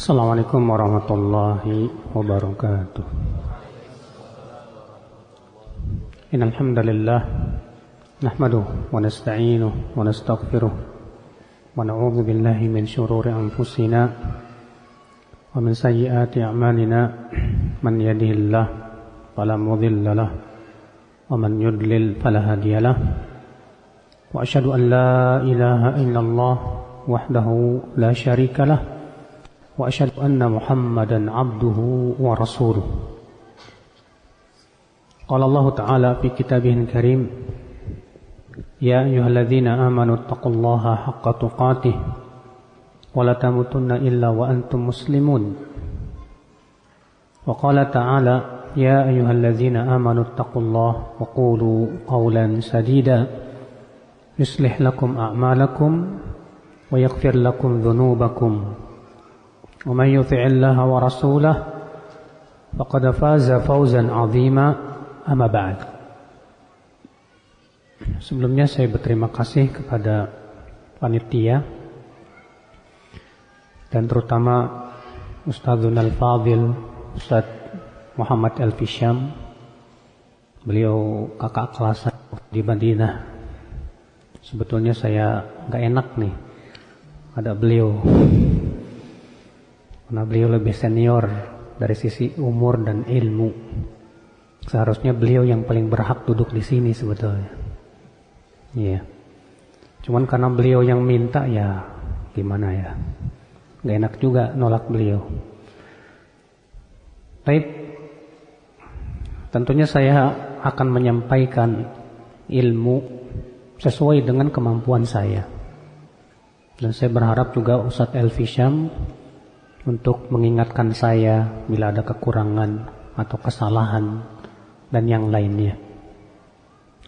Assalamualaikum warahmatullahi wabarakatuh. Innal hamdalillah nahmaduhu wa nasta'inuhu wa nastaghfiruh wa na'udzu billahi min shururi anfusina wa min sayyiati a'malina. Man yahdihillahu fala mudilla lahu wa man yudlil fala hadiya lahu. Wa asyhadu an la ilaha illallah wahdahu la syarika lahu wa asyhadu anna Muhammadan abduhu wa rasuluh. Qala Allah Ta'ala fi kitabihil karim, ya ayyuhalladzina amanu taqullaha haqqa tuqatih wa la tamutunna illa wa antum muslimun. Wa qala ta'ala, ya ayyuhalladzina amanu taqullaha wa qulu qawlan sadida yuslih lakum a'malakum wa yaghfir lakum dhunubakum. ومن يطع الله ورسوله فقد فاز فوزا عظيما. أما بعد. Sebelumnya saya berterima kasih kepada panitia dan terutama Ustadzun Al-Fadhil Ustadz Muhammad Al-Fisham. Beliau kakak kelas di Madinah. Sebetulnya saya nggak enak nih ada beliau, karena beliau lebih senior dari sisi umur dan ilmu. Seharusnya beliau yang paling berhak duduk di sini sebetulnya. Iya. Cuman karena beliau yang minta, ya gimana ya. Gak enak juga nolak beliau. Baik. Tentunya saya akan menyampaikan ilmu sesuai dengan kemampuan saya. Dan saya berharap juga Ustadz Al-Fisham untuk mengingatkan saya bila ada kekurangan atau kesalahan dan yang lainnya.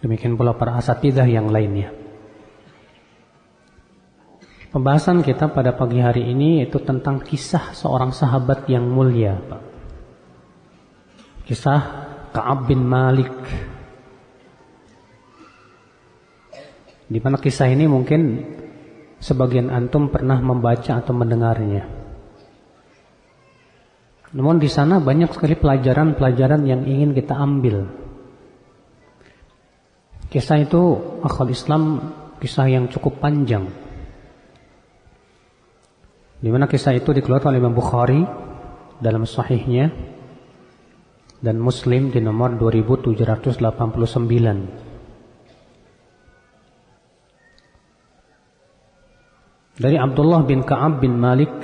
Demikian pula para asatidzah yang lainnya. Pembahasan kita pada pagi hari ini yaitu tentang kisah seorang sahabat yang mulia, Pak. Kisah Ka'ab bin Malik. Di mana kisah ini mungkin sebagian antum pernah membaca atau mendengarnya. Namun di sana banyak sekali pelajaran-pelajaran yang ingin kita ambil. Kisah itu akhwal Islam, kisah yang cukup panjang. Di mana kisah itu dikeluarkan oleh Imam Bukhari dalam sahihnya dan Muslim di nomor 2789. Dari Abdullah bin Ka'ab bin Malik,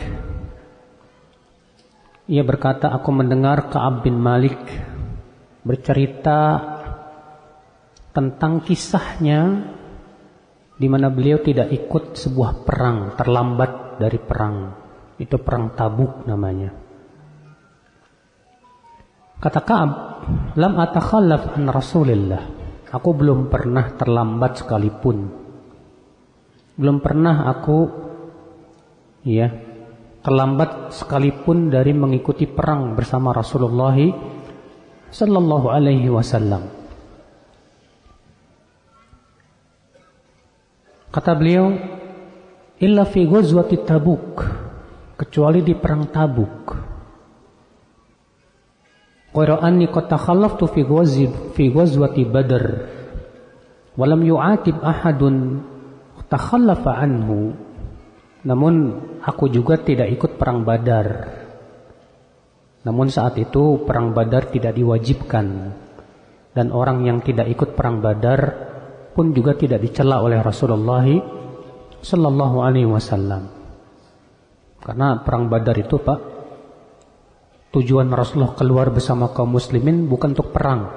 ia berkata, aku mendengar Ka'ab bin Malik bercerita tentang kisahnya di mana beliau tidak ikut sebuah perang, terlambat dari perang. Itu perang Tabuk namanya. Kata Ka'ab, lam atakhallaf an Rasulillah. Aku belum pernah terlambat sekalipun. Belum pernah aku terlambat sekalipun dari mengikuti perang bersama Rasulullah sallallahu alaihi wasallam. Kata beliau, illa fi ghazwati Tabuk, kecuali di perang Tabuk. Qira'anni qad takhallaftu fi ghazwati Badr wa lam yu'atib ahadun takhallafa anhu. Namun aku juga tidak ikut perang Badar. Namun saat itu perang Badar tidak diwajibkan. Dan orang yang tidak ikut perang Badar pun juga tidak dicela oleh Rasulullah sallallahu alaihi wasallam. Karena perang Badar itu, Pak, tujuan Rasulullah keluar bersama kaum muslimin bukan untuk perang,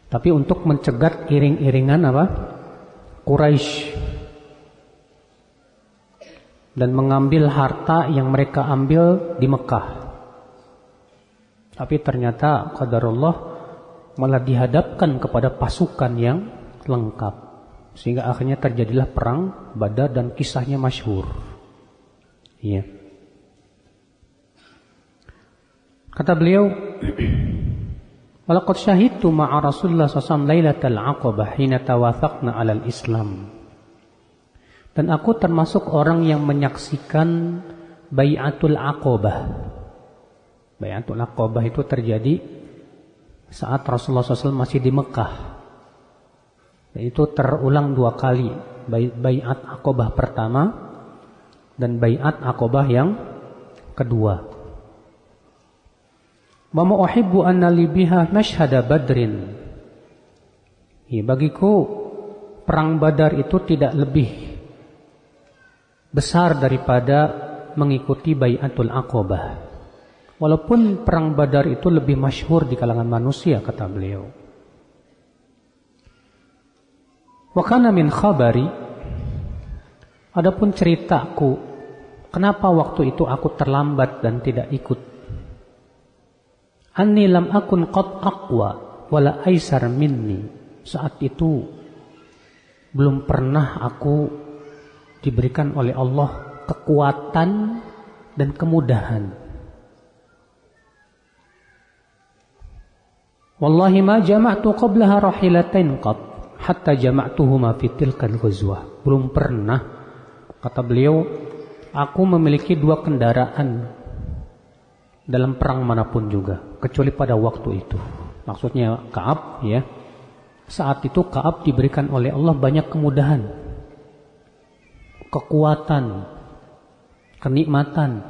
tapi untuk mencegat iring-iringan Quraisy dan mengambil harta yang mereka ambil di Mekah. Tapi ternyata qadarullah malah dihadapkan kepada pasukan yang lengkap, sehingga akhirnya terjadilah perang Badar dan kisahnya masyhur. Iya. Kata beliau, walaqad syahidtu ma'a Rasulullah sallallahu alaihi wasallam lailatal aqabah hina tawathaqna 'alal Islam. Dan aku termasuk orang yang menyaksikan Bai'atul Aqobah. Bai'atul Aqobah itu terjadi saat Rasulullah SAW masih di Mekah. Dan itu terulang 2 kali. Bai'at Aqobah pertama dan Bai'at Aqobah yang kedua. Wa ma uhibbu anna li biha mashhada badrin. Bagiku perang Badar itu tidak lebih besar daripada mengikuti Bai'atul Aqobah. Walaupun perang Badar itu lebih masyhur di kalangan manusia, kata beliau. Wa kana min khabari, adapun ceritaku, kenapa waktu itu aku terlambat dan tidak ikut. Anni lam akun qad aqwa wala aisar minni. Saat itu belum pernah aku diberikan oleh Allah kekuatan dan kemudahan. Wallahi ma jama'tu qablaha rahilatain qat hatta jama'tuhuma fi tilkal ghazwah. Belum pernah, kata beliau, aku memiliki 2 kendaraan dalam perang manapun juga, kecuali pada waktu itu. Maksudnya Ka'ab, ya. Saat itu Ka'ab diberikan oleh Allah banyak kemudahan, kekuatan, kenikmatan,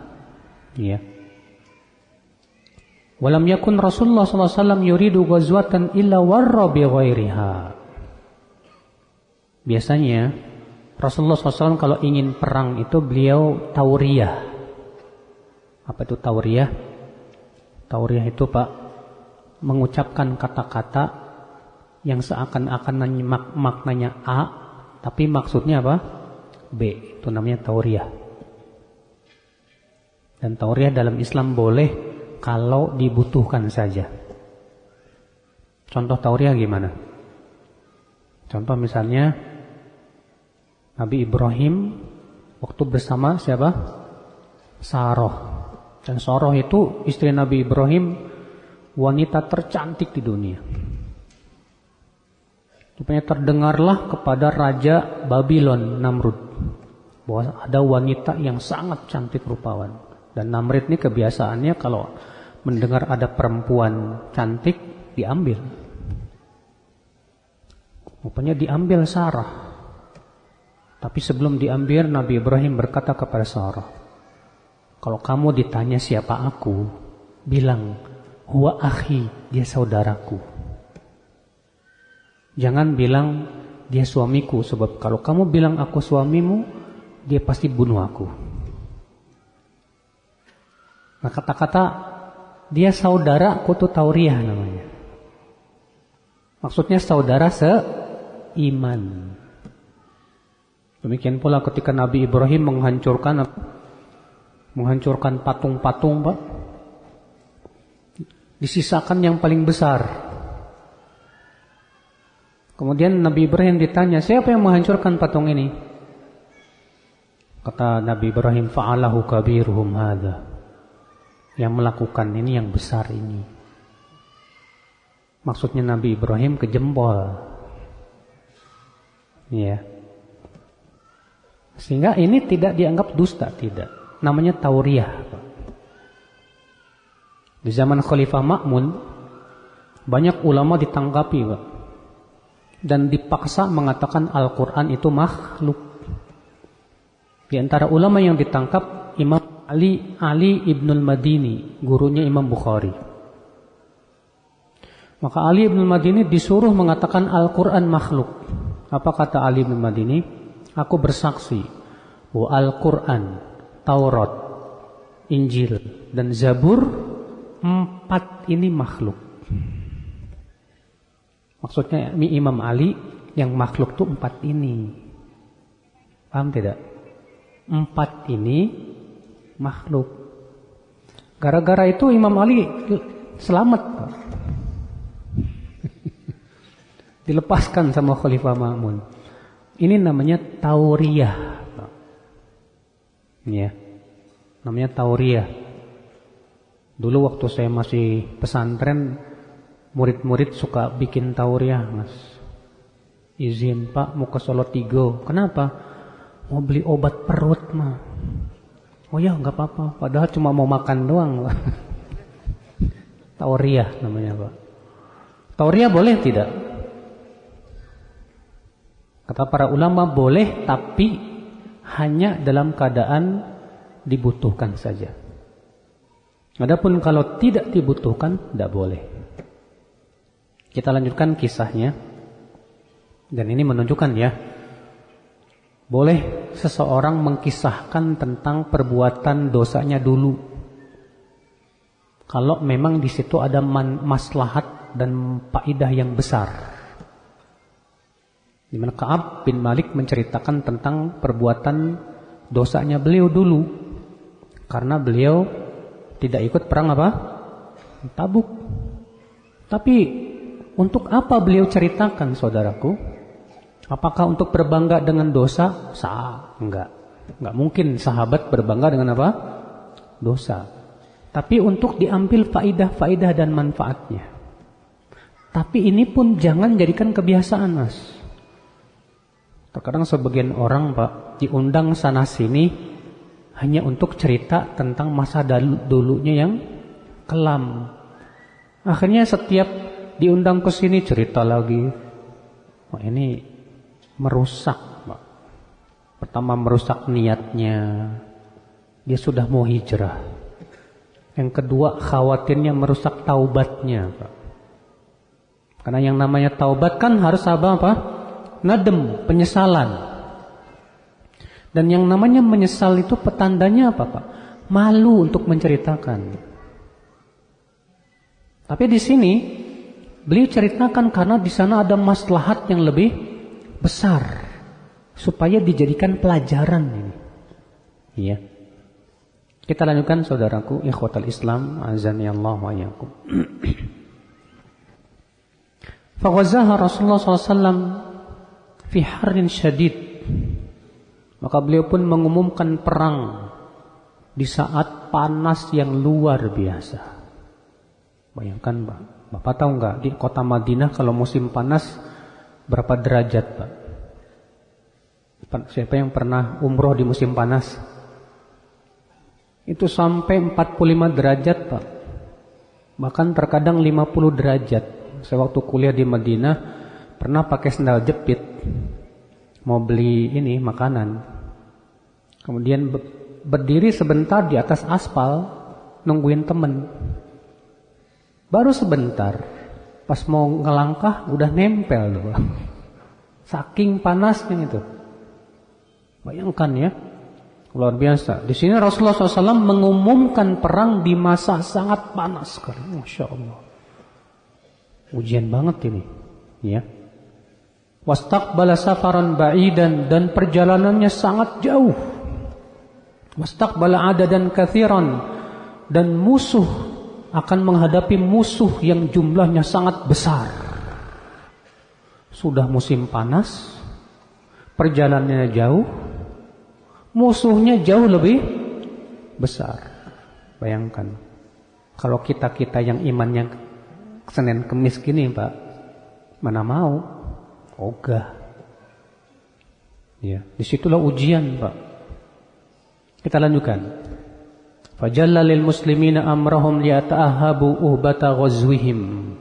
ya. Walam yakun Rasulullah SAW yuridu ghazwatan illa warra bi ghairiha. Biasanya Rasulullah SAW kalau ingin perang itu beliau tauriyah. Apa itu tauriyah? Tauriyah itu Pak, mengucapkan kata-kata yang seakan-akan maknanya A, tapi maksudnya apa? B. Itu namanya tauriyah. Dan tauriyah dalam Islam boleh kalau dibutuhkan saja. Contoh tauriyah gimana? Contoh misalnya Nabi Ibrahim waktu bersama siapa? Sarah. Dan Sarah itu istri Nabi Ibrahim, wanita tercantik di dunia. Rupanya terdengarlah kepada Raja Babylon, Namrud, bahwa ada wanita yang sangat cantik rupawan. Dan Namrud ini kebiasaannya kalau mendengar ada perempuan cantik, diambil. Rupanya diambil Sarah. Tapi sebelum diambil, Nabi Ibrahim berkata kepada Sarah, kalau kamu ditanya siapa aku, bilang, huwa akhi, dia saudaraku. Jangan bilang dia suamiku, sebab kalau kamu bilang aku suamimu, dia pasti bunuh aku. Nah, kata-kata dia saudara aku itu tauriyah namanya. Maksudnya saudara seiman. Demikian pula ketika Nabi Ibrahim menghancurkan patung-patung, Pak, disisakan yang paling besar. Kemudian Nabi Ibrahim ditanya, siapa yang menghancurkan patung ini? Kata Nabi Ibrahim, fa'alahu kabiruhum hadha. Yang melakukan ini yang besar ini. Maksudnya Nabi Ibrahim kejempol. Ya. Sehingga ini tidak dianggap dusta, tidak. Namanya tauriyah. Di zaman Khalifah Ma'mun, banyak ulama ditangkapi, Pak, dan dipaksa mengatakan Al-Quran itu makhluk. Di antara ulama yang ditangkap Imam Ali Ibnul Madini, gurunya Imam Bukhari. Maka Ali Ibnul Madini disuruh mengatakan Al-Quran makhluk. Apa kata Ali Ibnul Madini? Aku bersaksi bahwa Al-Quran, Taurat, Injil, dan Zabur, 4 ini makhluk. Maksudnya Imam Ali yang makhluk itu 4 ini. Paham tidak? 4 ini makhluk. Gara-gara itu Imam Ali selamat, Pak. Dilepaskan sama Khalifah Ma'mun. Ini namanya tauriyah, Pak. Ya. Namanya tauriyah. Dulu waktu saya masih pesantren, murid-murid suka bikin tauriyah, Mas. Izin Pak, mau ke Solo Tigo. Kenapa? Mau beli obat perut, mah. Oh ya nggak apa-apa, padahal cuma mau makan doang. Tauriah namanya Pak. Tauriah boleh tidak? Kata para ulama boleh, tapi hanya dalam keadaan dibutuhkan saja. Adapun kalau tidak dibutuhkan, tidak boleh. Kita lanjutkan kisahnya. Dan ini menunjukkan ya, boleh seseorang mengkisahkan tentang perbuatan dosanya dulu. Kalau memang di situ ada maslahat dan faedah yang besar. Di mana Ka'ab bin Malik menceritakan tentang perbuatan dosanya beliau dulu. Karena beliau tidak ikut perang apa? Tabuk. Tapi untuk apa beliau ceritakan, saudaraku? Apakah untuk berbangga dengan dosa? Enggak. Enggak mungkin sahabat berbangga dengan apa? Dosa. Tapi untuk diambil faidah-faidah dan manfaatnya. Tapi ini pun jangan jadikan kebiasaan, Mas. Terkadang sebagian orang, Pak, diundang sana sini hanya untuk cerita tentang masa dulunya yang kelam. Akhirnya setiap diundang ke sini cerita lagi. Wah, ini merusak, Pak. Pertama merusak niatnya. Dia sudah mau hijrah. Yang kedua khawatirnya merusak taubatnya, Pak. Karena yang namanya taubat kan harus apa? Nadem, penyesalan. Dan yang namanya menyesal itu petandanya apa, Pak? Malu untuk menceritakan. Tapi di sini beliau ceritakan karena di sana ada maslahat yang lebih besar supaya dijadikan pelajaran ini. Iya. Kita lanjutkan saudaraku, ikhwatal Islam, azani Allah wa iyyakum. Faghazaha Rasulullah SAW fi harrin syadid. Maka beliau pun mengumumkan perang di saat panas yang luar biasa. Bayangkan, Pak. Bapak tahu nggak di kota Madinah kalau musim panas berapa derajat, Pak? Siapa yang pernah umroh di musim panas? Itu sampai 45 derajat, Pak. Bahkan terkadang 50 derajat. Saya waktu kuliah di Madinah pernah pakai sandal jepit mau beli ini makanan. Kemudian berdiri sebentar di atas aspal nungguin temen. Baru sebentar, pas mau ngelangkah udah nempel tuh. Saking panasnya itu. Bayangkan ya, luar biasa. Di sini Rasulullah SAW mengumumkan perang di masa sangat panas sekali. Masya Allah. Ujian banget ini, ya. Wastaqbala safaran ba'idan, dan perjalanannya sangat jauh. Wastaqbala adadan katsiran, dan musuh akan menghadapi musuh yang jumlahnya sangat besar. Sudah musim panas, perjalanannya jauh, musuhnya jauh lebih besar. Bayangkan, kalau kita yang imannya Senin Kemis gini, Pak, mana mau? Ogah. Ya, disitulah ujian, Pak. Kita lanjutkan. Fajalla lil muslimina amrahum liyata'ahabu uhbata ghazwihim.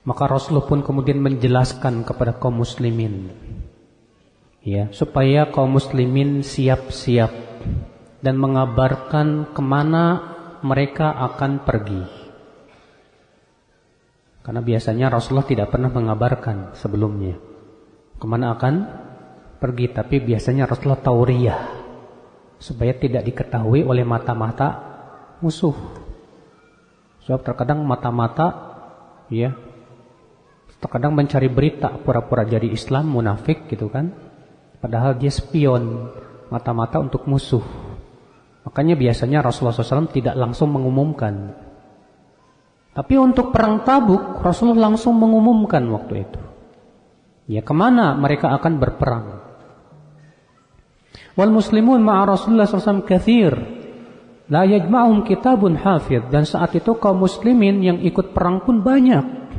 Maka Rasulullah pun kemudian menjelaskan kepada kaum muslimin, ya, supaya kaum muslimin siap-siap dan mengabarkan kemana mereka akan pergi. Karena biasanya Rasulullah tidak pernah mengabarkan sebelumnya kemana akan pergi, tapi biasanya Rasulullah tauriyah supaya tidak diketahui oleh mata-mata musuh. Sebab terkadang mata-mata, ya, terkadang mencari berita pura-pura jadi Islam, munafik gitu kan, padahal dia spion, mata-mata untuk musuh. Makanya biasanya Rasulullah SAW tidak langsung mengumumkan. Tapi untuk perang Tabuk, Rasulullah langsung mengumumkan waktu itu, ya, kemana mereka akan berperang. Wal muslimun ma'a Rasulullah SAW kathir, la yajma'um kitabun hafidh. Dan saat itu kaum muslimin yang ikut perang pun banyak,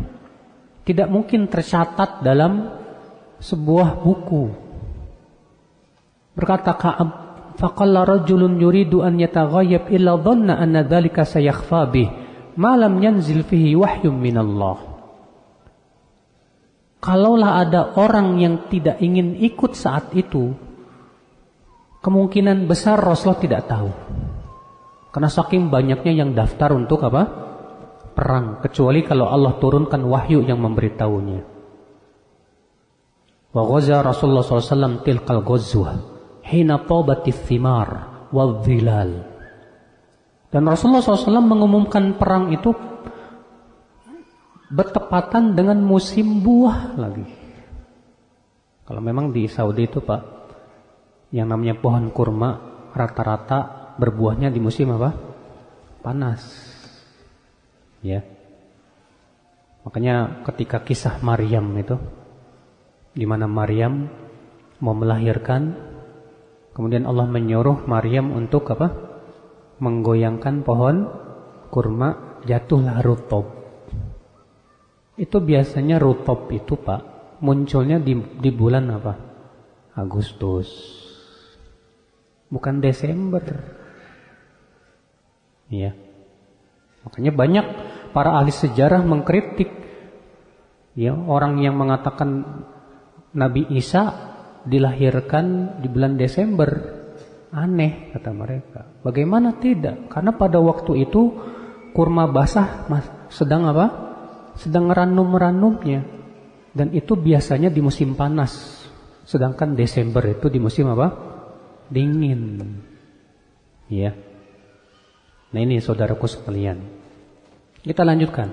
tidak mungkin tercatat dalam sebuah buku. Berkata faqalla rajulun yuridu an yataghayyab illa dhanna anna dhalika sayakhfa bih ma lam yanzil fihi wahyun minallah. Kalaulah ada orang yang tidak ingin ikut saat itu, kemungkinan besar Rasulullah tidak tahu. Karena saking banyaknya yang daftar untuk apa? Perang. Kecuali kalau Allah turunkan wahyu yang memberitahunya. Wa ghaza Rasulullah SAW tilkal ghazwah hina tabatis thimar wadh-dhilal. Dan Rasulullah SAW mengumumkan perang itu bertepatan dengan musim buah lagi. Kalau memang di Saudi itu Pak, yang namanya pohon kurma rata-rata berbuahnya di musim apa? Panas. Ya. Makanya ketika kisah Maryam itu, di mana Maryam mau melahirkan, kemudian Allah menyuruh Maryam untuk apa? Menggoyangkan pohon kurma, jatuhlah rutub. Itu biasanya rutub itu Pak munculnya di bulan apa? Agustus. Bukan Desember. Iya. Makanya banyak para ahli sejarah mengkritik ya orang yang mengatakan Nabi Isa dilahirkan di bulan Desember. Aneh kata mereka. Bagaimana tidak? Karena pada waktu itu kurma basah sedang apa? Sedang ranum-ranumnya. Dan itu biasanya di musim panas. Sedangkan Desember itu di musim apa? Dingin. Ya. Nah ini saudaraku sekalian. Kita lanjutkan.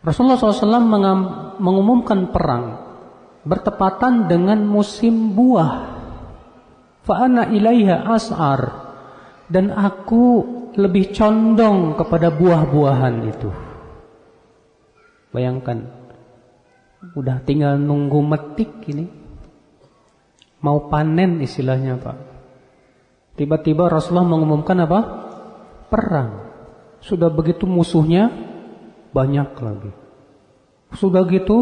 Rasulullah SAW mengumumkan perang bertepatan dengan musim buah. Fa'ana ilaiha as'ar. Dan aku lebih condong kepada buah-buahan itu. Bayangkan, udah tinggal nunggu metik ini, mau panen istilahnya Pak. Tiba-tiba Rasulullah mengumumkan apa? Perang. Sudah begitu musuhnya banyak lagi. Sudah gitu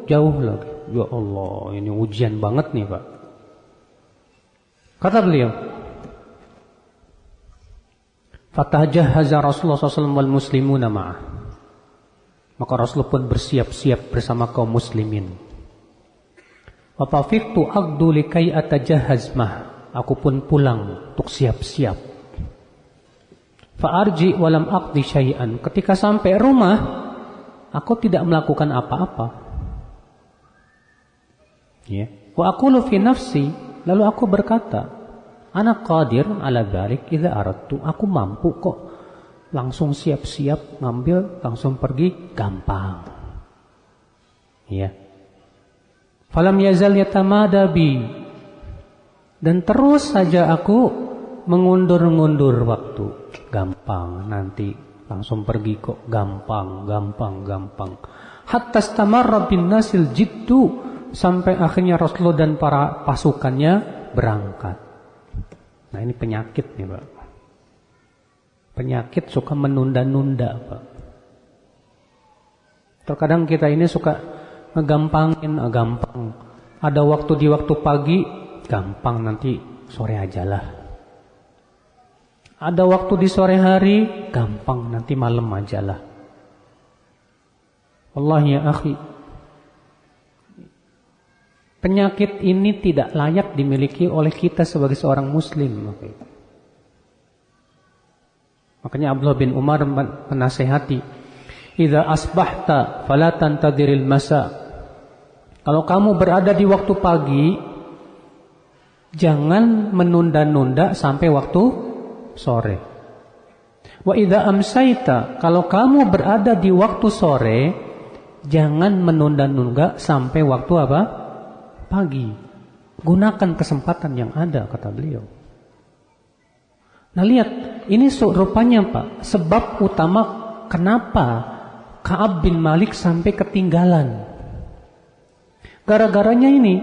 jauh lagi. Ya Allah, ini ujian banget nih Pak. Kata beliau, Fatahajjahaza Rasulullah SAW wal muslimuna ma'ah. Maka Rasulullah pun bersiap-siap bersama kaum muslimin. Wa tafiqtu aqdu likai atajahhaz mah. Aku pun pulang untuk siap-siap. Fa arji wa lam aqdi syai'an. Ketika sampai rumah, aku tidak melakukan apa-apa. Ya. Wa aqulu fi nafsi, lalu aku berkata, ana qadir ala dzalik idza aradtu. Aku mampu kok. Langsung siap-siap ngambil, langsung pergi, gampang. Ya. Falam yazal yatamada bi. Dan terus saja aku mengundur-ngundur waktu. Gampang, nanti langsung pergi kok. Gampang. Hatta istamarra bin nasil jiddu. Sampai akhirnya Rasulullah dan para pasukannya berangkat. Nah ini penyakit nih Pak. Penyakit suka menunda-nunda Pak. Terkadang kita ini suka ngegampangin, gampang. Ada waktu di waktu pagi, gampang nanti sore ajalah. Ada waktu di sore hari, gampang nanti malam ajalah. Allah ya akhi. Penyakit ini tidak layak dimiliki oleh kita sebagai seorang muslim. Makanya Abdullah bin Umar menasihati, "Idza asbahta fala tantadiril masa." Kalau kamu berada di waktu pagi, jangan menunda-nunda sampai waktu sore. Wa idza amsaita, kalau kamu berada di waktu sore, jangan menunda-nunda sampai waktu apa? Pagi. Gunakan kesempatan yang ada, kata beliau. Nah lihat, ini rupanya Pak, sebab utama kenapa Ka'ab bin Malik sampai ketinggalan. Gara-garanya ini,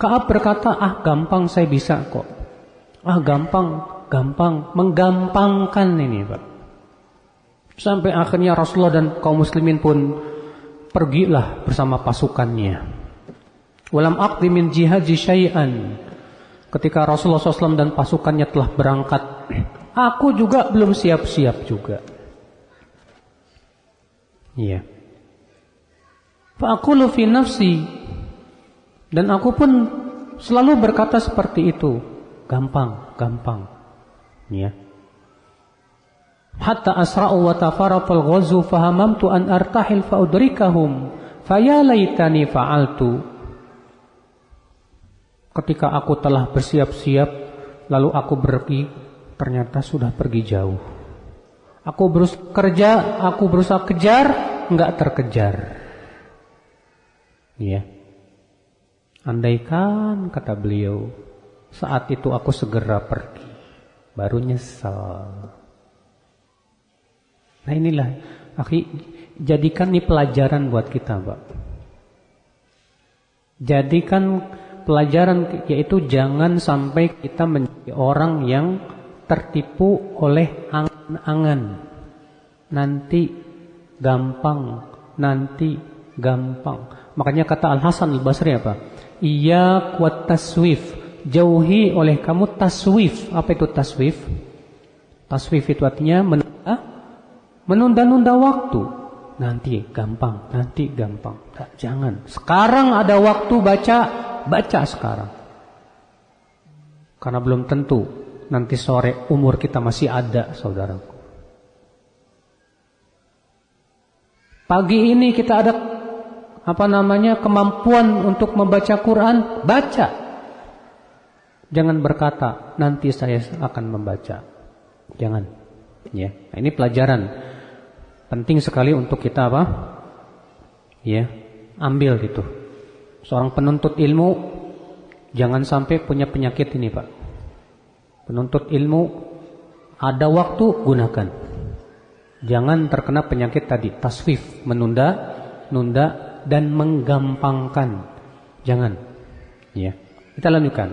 Ka'ab berkata, gampang saya bisa kok. Gampang, menggampangkan ini Pak. Sampai akhirnya Rasulullah dan kaum muslimin pun pergilah bersama pasukannya. Walam aqdi min jihadi syai'an. Ketika Rasulullah SAW dan pasukannya telah berangkat, aku juga belum siap-siap juga. Iya. Fa'aqulu fi nafsi, dan aku pun selalu berkata seperti itu, gampang. Ya. Hatta asra'u wa tafaraqal ghazwu fahamamtu an artahil fa udrikahum faya laitani fa'altu. Ketika aku telah bersiap-siap lalu aku pergi, ternyata sudah pergi jauh. Aku berusaha kejar, enggak terkejar. Ya. Andaikan, kata beliau, saat itu aku segera pergi, baru nyesal. Nah inilah, akhi, jadikan ini pelajaran buat kita, Pak. Jadikan pelajaran, yaitu jangan sampai kita menjadi orang yang tertipu oleh angan-angan. Nanti gampang. Makanya kata Al-Hasan Al-Basri apa? Iyyak wat taswif. Jauhi oleh kamu taswif. Apa itu taswif? Taswif itu artinya menunda-nunda waktu. Nanti gampang. Nah, jangan. Sekarang ada waktu baca sekarang. Karena belum tentu nanti sore umur kita masih ada, saudaraku. Pagi ini kita ada kemampuan untuk membaca Quran, baca. Jangan berkata nanti saya akan membaca. Jangan. Ya, nah, ini pelajaran penting sekali untuk kita Ya, ambil gitu. Seorang penuntut ilmu jangan sampai punya penyakit ini, Pak. Penuntut ilmu ada waktu, gunakan. Jangan terkena penyakit tadi, taswif, menunda, dan menggampangkan. Jangan. Ya. Kita lanjutkan.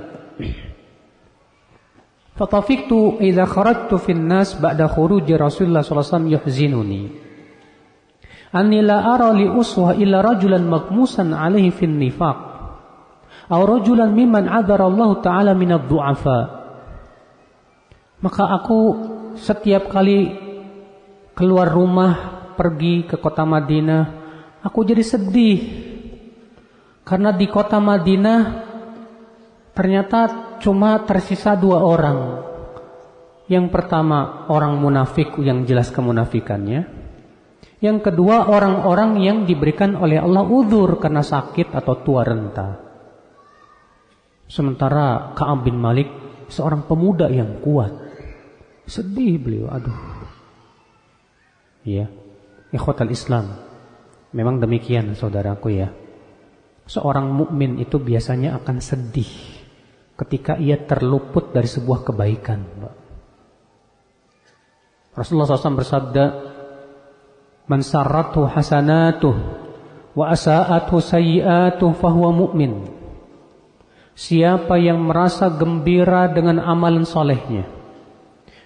Fatafiktu idza kharajtu fin nas ba'da khuruji Rasulullah sallallahu alaihi wasallam yuhzinuni. Anni la ara li uswa illa rajulan maghmusan alaihi fin nifaq. Aw rajulan mimman 'adara Allah taala min ad-du'afa. Maka aku setiap kali keluar rumah pergi ke kota Madinah, aku jadi sedih. Karena di kota Madinah ternyata cuma tersisa 2 orang. Yang pertama orang munafik yang jelas kemunafikannya. Yang kedua orang-orang yang diberikan oleh Allah uzur karena sakit atau tua renta. Sementara Ka'ab bin Malik seorang pemuda yang kuat. Sedih beliau, aduh. Ya, ikhwatal Islam. Memang demikian saudaraku ya. Seorang mukmin itu biasanya akan sedih ketika ia terluput dari sebuah kebaikan. Rasulullah SAW bersabda, "Man sarrathu hasanatuh wa asa'athu sayyi'atuh fahuwa mu'min." Siapa yang merasa gembira dengan amalan solehnya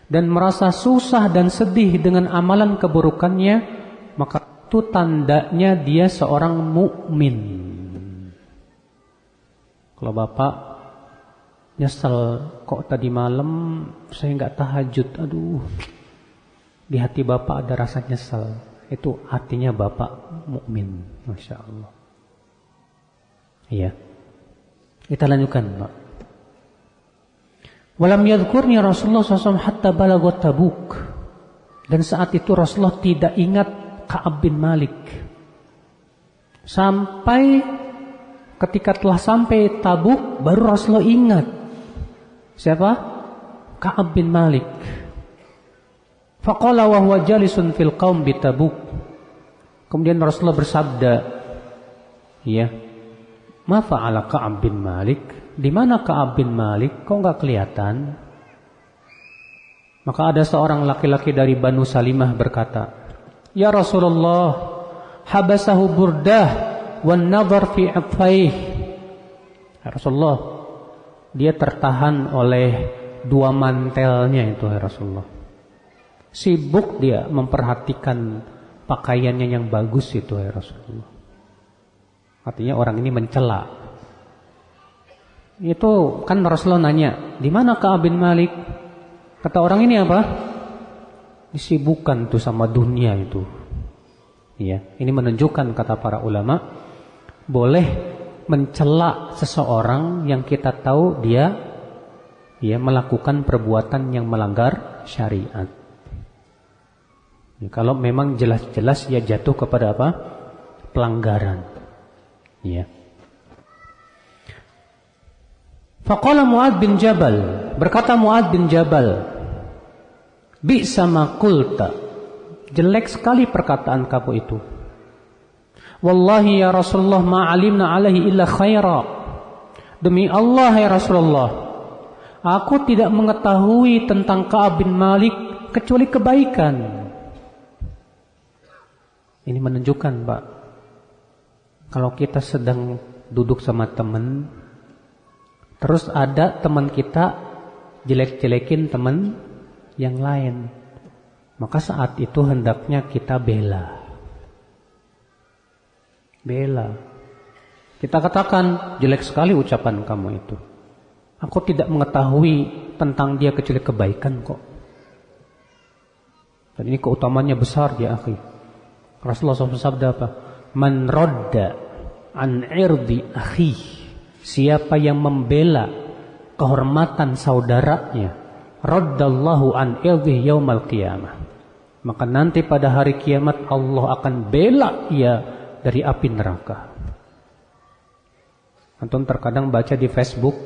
dan merasa susah dan sedih dengan amalan keburukannya, maka itu tandanya dia seorang mukmin. Kalau bapak nyesel, kok tadi malam saya nggak tahajud, aduh, di hati bapak ada rasa nyesel, itu artinya bapak mukmin, masya Allah. Iya, kita lanjutkan, Pak. Walam yadhkurni Rasulullah SAW hatta balagot Tabuk. Dan saat itu Rasulullah tidak ingat Ka'ab bin Malik. Sampai ketika telah sampai Tabuk, baru Rasulullah ingat. Siapa? Ka'ab bin Malik. Faqala wa huwa jalisun fil qaum bi Tabuk. Kemudian Rasulullah bersabda, ya, ma fa'ala Ka'ab bin Malik? Di mana Ka'ab bin Malik? Kok enggak kelihatan? Maka ada seorang laki-laki dari Banu Salimah berkata, "Ya Rasulullah, habasahu burdah wan nadhar fi affaih." Ya Rasulullah, dia tertahan oleh 2 mantelnya itu, ya Rasulullah. Sibuk dia memperhatikan pakaiannya yang bagus itu, ya Rasulullah. Artinya orang ini mencela. Itu kan Rasulullah nanya, di mana Ka'ab bin Malik? Kata orang ini apa? Disibukkan tuh sama dunia itu. Ya, ini menunjukkan kata para ulama, boleh mencela seseorang yang kita tahu dia melakukan perbuatan yang melanggar syariat. Ya, kalau memang jelas-jelas ia jatuh kepada apa? Pelanggaran. Ya. Faqala Mu'adz bin Jabal, berkata Mu'adz bin Jabal, bi'sa ma qulta, jelek sekali perkataan kamu itu. Wallahi ya Rasulullah ma alimna alaihi illa khaira. Demi Allah ya Rasulullah, aku tidak mengetahui tentang Ka'ab bin Malik kecuali kebaikan. Ini menunjukkan, Pak, kalau kita sedang duduk sama teman, terus ada teman kita jelek-jelekin teman yang lain, maka saat itu hendaknya kita bela. Kita katakan, jelek sekali ucapan kamu itu. Aku tidak mengetahui tentang dia kecuali kebaikan kok. Dan ini keutamaannya besar ya akhi. Rasulullah SAW sabda apa? Man radda an irdi akhi. Siapa yang membela kehormatan saudaranya, raddallahu an irdi yaumal qiyamah. Maka nanti pada hari kiamat Allah akan bela ia dari api neraka. Antum terkadang baca di Facebook,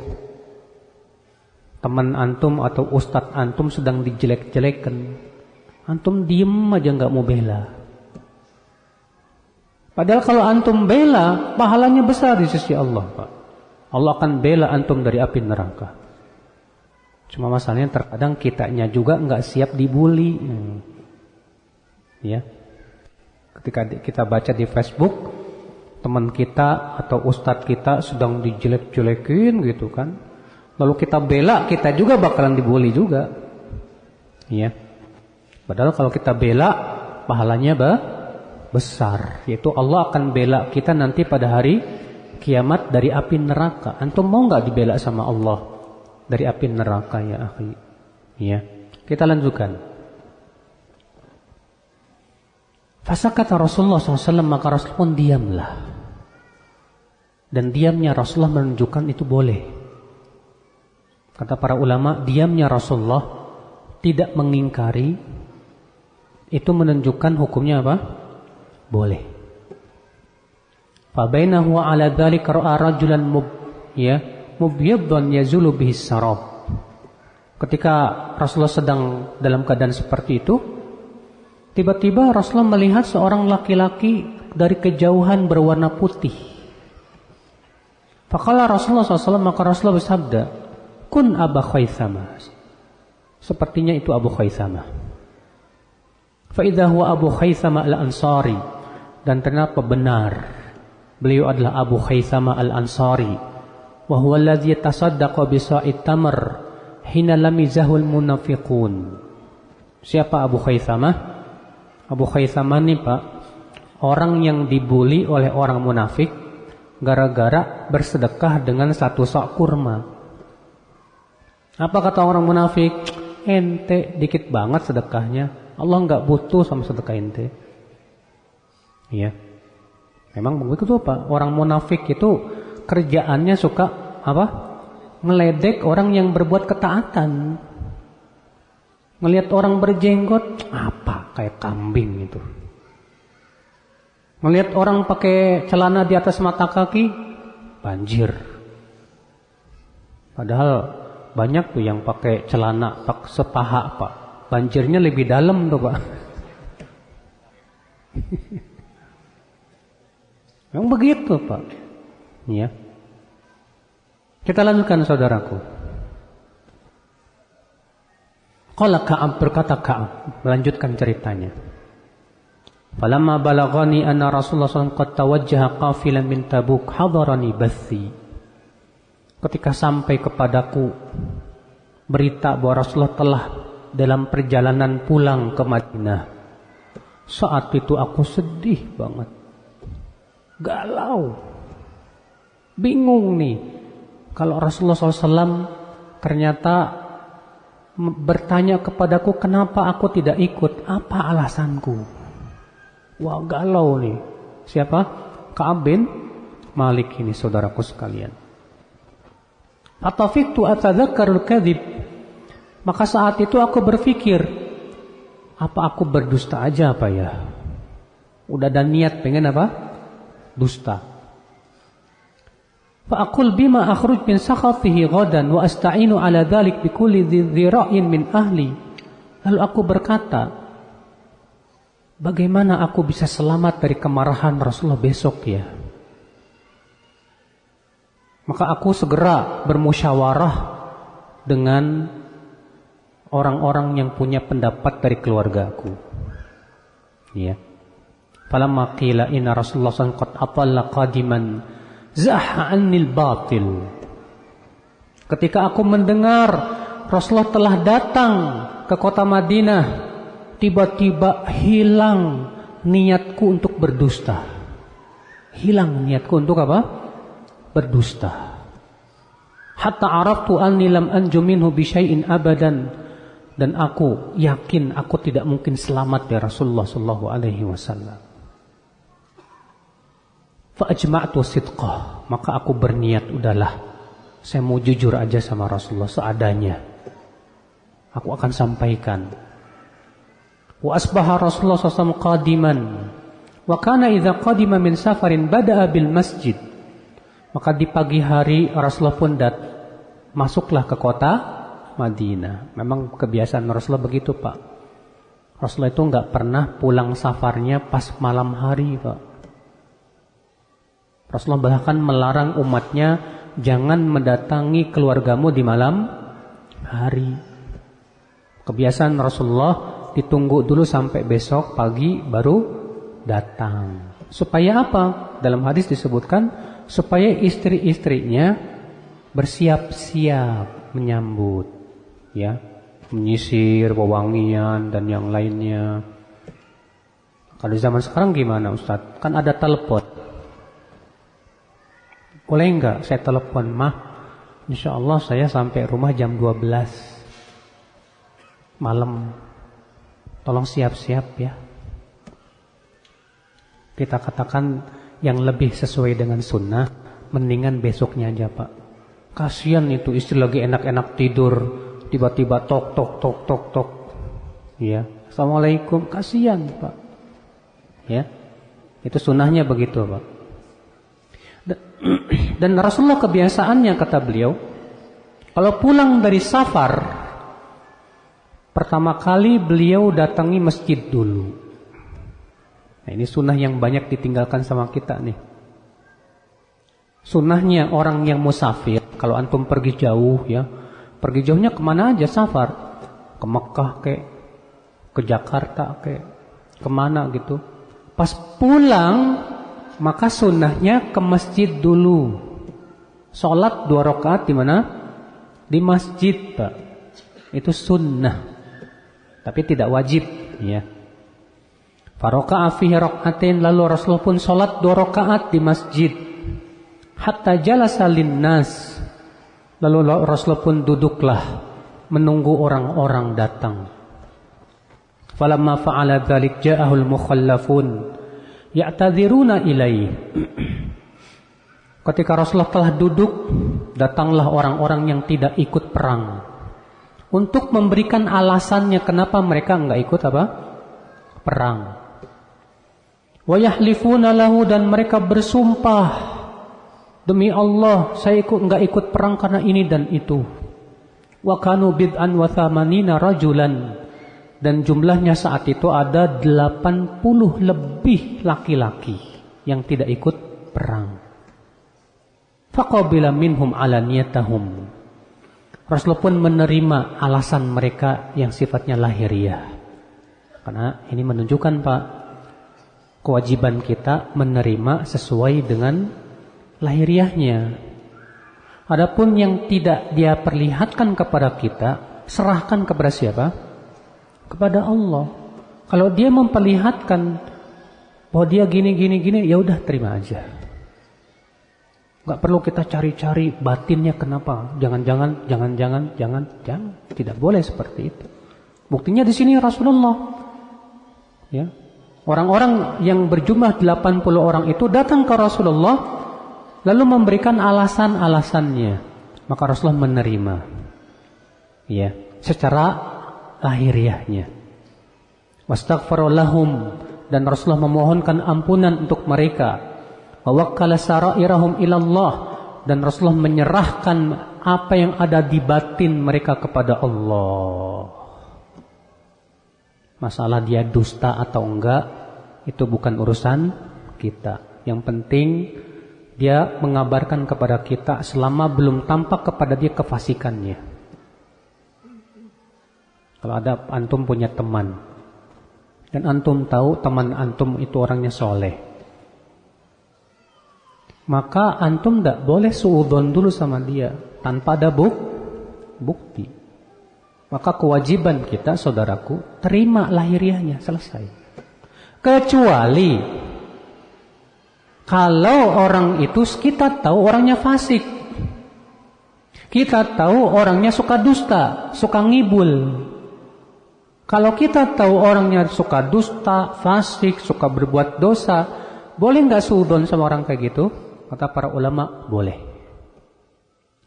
teman antum atau ustadz antum sedang dijelek-jelekan, antum diem aja nggak mau bela. Padahal kalau antum bela, pahalanya besar di sisi Allah, Pak. Allah akan bela antum dari api neraka. Cuma masalahnya terkadang kitanya juga nggak siap dibully. Ya, ketika kita baca di Facebook, teman kita atau ustadz kita sedang dijelek-jelekin gitu kan, lalu kita bela, kita juga bakalan dibully juga. Ya, padahal kalau kita bela, pahalanya besar, yaitu Allah akan bela kita nanti pada hari kiamat dari api neraka. Antum mau nggak dibela sama Allah dari api neraka ya akhi? Ya, kita lanjutkan. Fasakata Rasulullah SAW, maka Rasul pun diamlah. Dan diamnya Rasulullah menunjukkan itu boleh. Kata para ulama, diamnya Rasulullah tidak mengingkari, itu menunjukkan hukumnya apa? Boleh. Fabainahu ala dzalika ra'a rajulan mubyaddan yazulu bihi sarab. Ketika Rasulullah sedang dalam keadaan seperti itu, tiba-tiba Rasulullah melihat seorang laki-laki dari kejauhan berwarna putih. Faqala Rasulullah SAW, maka Rasulullah bersabda, kun Aba Khaythama. Sepertinya itu Abu Khaythama. Fa'idha huwa Abu Khaythama al-Ansari. Dan ternyata benar, beliau adalah Abu Khaythama al-Ansari. Wa huwa alladhi tasaddaqa bisa'id tamar hina lamizahul munafiqun. Siapa Abu Khaythama? Abu Khaythama ini, Pak, orang yang dibuli oleh orang munafik gara-gara bersedekah dengan satu sak kurma. Apa kata orang munafik? Ente dikit banget sedekahnya, Allah nggak butuh sama sedekah ente. Iya, memang begitu Pak. Orang munafik itu kerjaannya suka apa? Ngeledek orang yang berbuat ketaatan. Ngelihat orang berjenggot, apa? Kayak kambing itu. Ngelihat orang pakai celana di atas mata kaki, banjir. Padahal banyak tuh yang pakai celana sepaha, Pak. Banjirnya lebih dalam tuh, Pak. Memang begitu, Pak. Ya. Kita lanjutkan, saudaraku. Qala Ka'ab, berkata Ka'ab, melanjutkan ceritanya. Falamma balagani anna Rasulullah SAW qad tawajjaha qafilan min Tabuk hadarani bathi. Ketika sampai kepadaku berita bahwa Rasulullah telah dalam perjalanan pulang ke Madinah, saat itu aku sedih banget, galau, bingung nih. kalau Rasulullah SAW ternyata bertanya kepadaku kenapa aku tidak ikut, apa alasanku? Wah, galau nih. Siapa? Ka'ab bin Malik ini, saudaraku sekalian. Atafiktu atadzakkarul kadzib. Maka saat itu aku berpikir, apa aku berdusta aja apa ya? Udah ada niat pengen apa? Dusta. Fa aqul bima akhruj min sakhatihi ghadan wa asta'inu ala dzalik bi kulli dzira'in min ahli. Lalu aku berkata, bagaimana aku bisa selamat dari kemarahan Rasulullah besok ya? Maka aku segera bermusyawarah dengan orang-orang yang punya pendapat dari keluargaku. Ya. Falamma qila inna Rasulullah sallallahu alaihi wasallam qad atalla qadiman zaha 'anil batil. Ketika aku mendengar Rasulullah telah datang ke kota Madinah, tiba-tiba hilang niatku untuk berdusta. Hilang niatku untuk apa? Berdusta. Hatta araftu anni lam anju minhu bi syai'in abadan. Dan aku yakin aku tidak mungkin selamat dari Rasulullah sallallahu alaihi wasallam. Fa ajma'tu sidqah, maka aku berniat udahlah saya mau jujur aja sama Rasulullah seadanya. Aku akan sampaikan. Wa asbaha Rasulullah sallallahu alaihi wasallam qadiman. Wa kana idza qadima min safarin bada'a bil masjid. Maka di pagi hari Rasulullah pun masuklah ke kota Madinah. Memang kebiasaan Rasulullah begitu, Pak. Rasulullah itu enggak pernah pulang safarnya pas malam hari, Pak. Rasulullah bahkan melarang umatnya jangan mendatangi keluargamu di malam hari. Kebiasaan Rasulullah ditunggu dulu sampai besok pagi baru datang. Supaya apa? Dalam hadis disebutkan supaya istri-istrinya bersiap-siap menyambut, ya, menyisir, wewangian dan yang lainnya. Kalau zaman sekarang gimana, Ustadz? Kan ada telepon. Boleh enggak saya telepon, Mah? Insya Allah saya sampai rumah jam 12 malam. Tolong siap-siap ya. Kita katakan yang lebih sesuai dengan sunnah, mendingan besoknya aja, Pak. Kasihan itu istri lagi enak-enak tidur, tiba-tiba tok tok tok tok tok. Ya, Assalamualaikum, kasihan, Pak. Ya, itu sunnahnya begitu, Pak. Dan Rasulullah kebiasaannya, kata beliau, kalau pulang dari safar, pertama kali beliau datangi masjid dulu. Nah, ini sunnah yang banyak ditinggalkan sama kita nih. Sunnahnya orang yang musafir, kalau antum pergi jauh ya, pergi jauhnya kemana aja safar? Ke Mekah ke Jakarta kemana gitu. Pas pulang, maka sunnahnya ke masjid dulu. Sholat 2 rakaat di mana? Di masjid, Pak. Itu sunnah, tapi tidak wajib ya. Faraka'a fihi rak'atain, lalu Rasulullah pun salat 2 rakaat di masjid. Hatta jalasa linnas, lalu Rasulullah pun duduklah menunggu orang-orang datang. Falamma fa'ala dzalik ja'ahul mukhallafun ya'tadziruna ilaihi. Ketika Rasulullah telah duduk, datanglah orang-orang yang tidak ikut perang untuk memberikan alasannya kenapa mereka enggak ikut apa? Perang. Wa yahlifuna lahu, dan mereka bersumpah, demi Allah saya enggak ikut perang karena ini dan itu. Wa kanu bid'an wa thamanina rajulan, dan jumlahnya saat itu ada 80 lebih laki-laki yang tidak ikut perang. Faqabila minhum alaniyatahum, Rasulullah pun menerima alasan mereka yang sifatnya lahiriah. Karena ini menunjukkan, Pak, kewajiban kita menerima sesuai dengan lahiriahnya. Adapun yang tidak dia perlihatkan kepada kita, serahkan kepada siapa? Kepada Allah. Kalau dia memperlihatkan bahwa dia gini, ya udah terima aja. Gak perlu kita cari-cari batinnya kenapa. Jangan. Tidak boleh seperti itu. Buktinya di sini Rasulullah. Ya. Orang-orang yang berjumlah 80 orang itu datang ke Rasulullah lalu memberikan alasan-alasannya. Maka Rasulullah menerima. Ya, secara lahiriahnya. Wastaghfara lahum, dan Rasulullah memohonkan ampunan untuk mereka. Wa wakkala sarairahum ilallah, dan Rasulullah menyerahkan apa yang ada di batin mereka kepada Allah. Masalah dia dusta atau enggak itu bukan urusan kita. Yang penting dia mengabarkan kepada kita selama belum tampak kepada dia kefasikannya. Kalau ada antum punya teman dan antum tahu teman antum itu orangnya soleh, maka antum tidak boleh suudzon dulu sama dia tanpa ada bukti. Maka kewajiban kita, saudaraku, terima lahiriahnya, selesai. Kecuali kalau orang itu kita tahu orangnya fasik, kita tahu orangnya suka dusta, suka ngibul. Kalau kita tahu orangnya suka dusta, fasik, suka berbuat dosa, boleh nggak suudzon sama orang kayak gitu? Kata para ulama, boleh.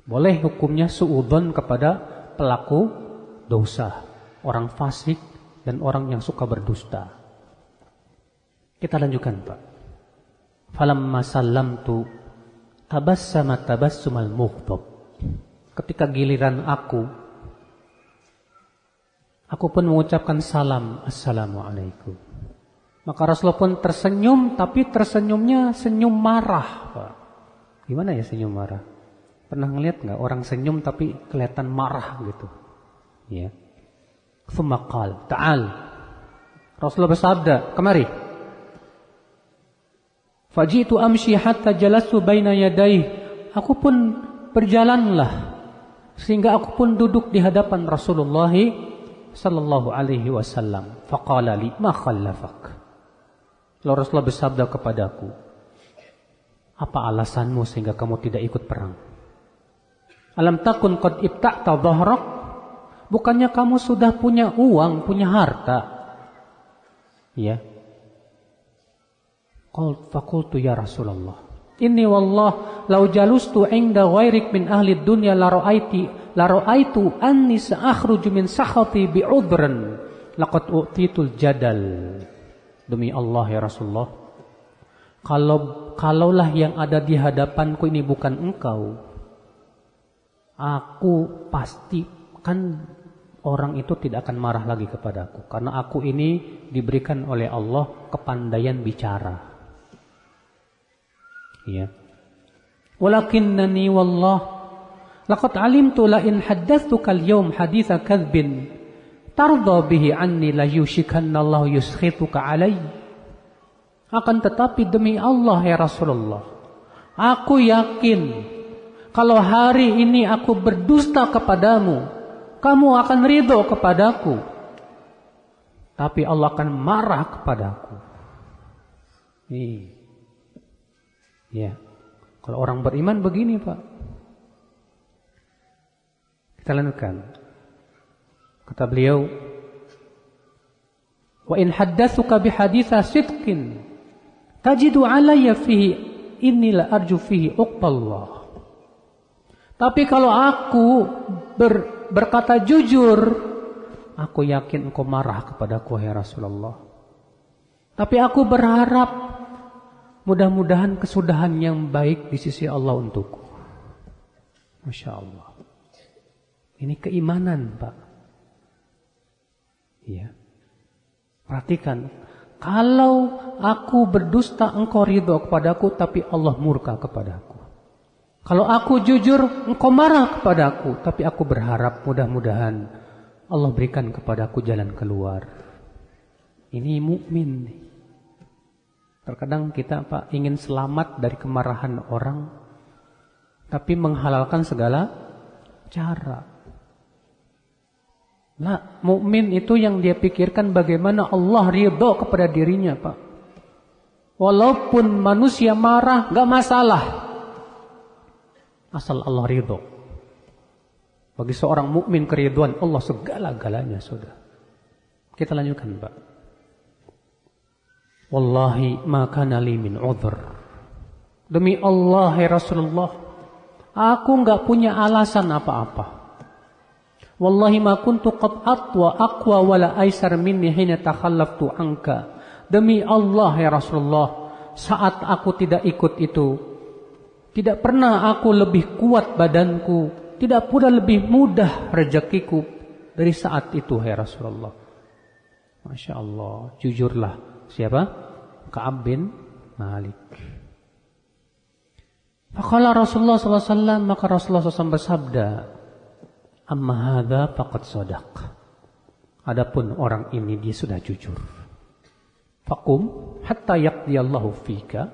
Boleh hukumnya suudzon kepada pelaku dosa, orang fasik dan orang yang suka berdusta. Kita lanjutkan, Pak. Falamma sallamtu tabassama tabassumal mughdab. Ketika giliran aku pun mengucapkan salam, assalamualaikum. Maka Rasulullah pun tersenyum, tapi tersenyumnya senyum marah, Pak. Gimana ya senyum marah? Pernah ngeliat nggak orang senyum tapi kelihatan marah gitu? Ya. Tsumma qala, ta'al. Rasulullah bersabda, kemari. Fajitu amshi hatta jalastu baina yadayhi. Aku pun berjalanlah sehingga aku pun duduk di hadapan Rasulullah sallallahu alaihi wasallam. Faqala li, ma khallafak? Lalu Rasulullah bersabda kepadaku, apa alasanmu sehingga kamu tidak ikut perang? Alam takun qad ibta'ta dhahrak? Bukannya kamu sudah punya uang, punya harta? Ya. Faqultu ya Rasulullah, inni wallah law jalustu 'inda ghairik min ahli dunya la ra'aitu anni sa'akhruju min sakhati bi'udran laqad utitul jadal. Demi Allah ya Rasulullah, kalaulah yang ada di hadapanku ini bukan engkau, aku pastikan orang itu tidak akan marah lagi kepadaku, karena aku ini diberikan oleh Allah kepandaian bicara. Ya. Walakinnani wallah laqad alimtu la in haddathtuka al-yawm haditha kadhbin tarda bihi anni la yushikanna Allah yuskhituka alai. Akan tetapi demi Allah ya Rasulullah, aku yakin kalau hari ini aku berdusta kepadamu, kamu akan ridho kepadaku, tapi Allah akan marah kepadaku. Ya, kalau orang beriman begini, Pak. Kita lanjutkan. Kata beliau, wa in haddatsuka bihaditsa sidqin tajidu alayya fihi inni la arju fihi uqballah. Tapi kalau aku berkata jujur, aku yakin engkau marah kepadaku ya Rasulullah. Tapi aku berharap mudah-mudahan kesudahan yang baik di sisi Allah untukku. Masya Allah. Ini keimanan, Pak. Ya. Perhatikan, kalau aku berdusta engkau ridho kepadaku, tapi Allah murka kepadaku. Kalau aku jujur engkau marah kepadaku, tapi aku berharap mudah-mudahan Allah berikan kepadaku jalan keluar. Ini mukmin. Terkadang kita, Pak, ingin selamat dari kemarahan orang, tapi menghalalkan segala cara. Nah, mukmin itu yang dia pikirkan bagaimana Allah ridho kepada dirinya, Pak. Walaupun manusia marah, gak masalah. Asal Allah ridho. Bagi seorang mukmin keridhaan Allah segala-galanya, sudah. Kita lanjutkan, Pak. Wallahi ma kana li min udhr. Demi Allah ya Rasulullah, aku enggak punya alasan apa-apa. Wallahi ma kuntu qad atwa aqwa wala aisar minni hina takhallaftu anka. Demi Allah ya Rasulullah, saat aku tidak ikut itu, tidak pernah aku lebih kuat badanku, tidak pula lebih mudah rezekiku dari saat itu ya Rasulullah. Masya Allah, jujurlah. Siapa? Ka'ab bin Malik. Faqala Rasulullah SAW, maka Rasulullah SAW bersabda, amma hadza faqad sadaq. Adapun orang ini dia sudah jujur. Faqum hatta yaqdiyallahu fika.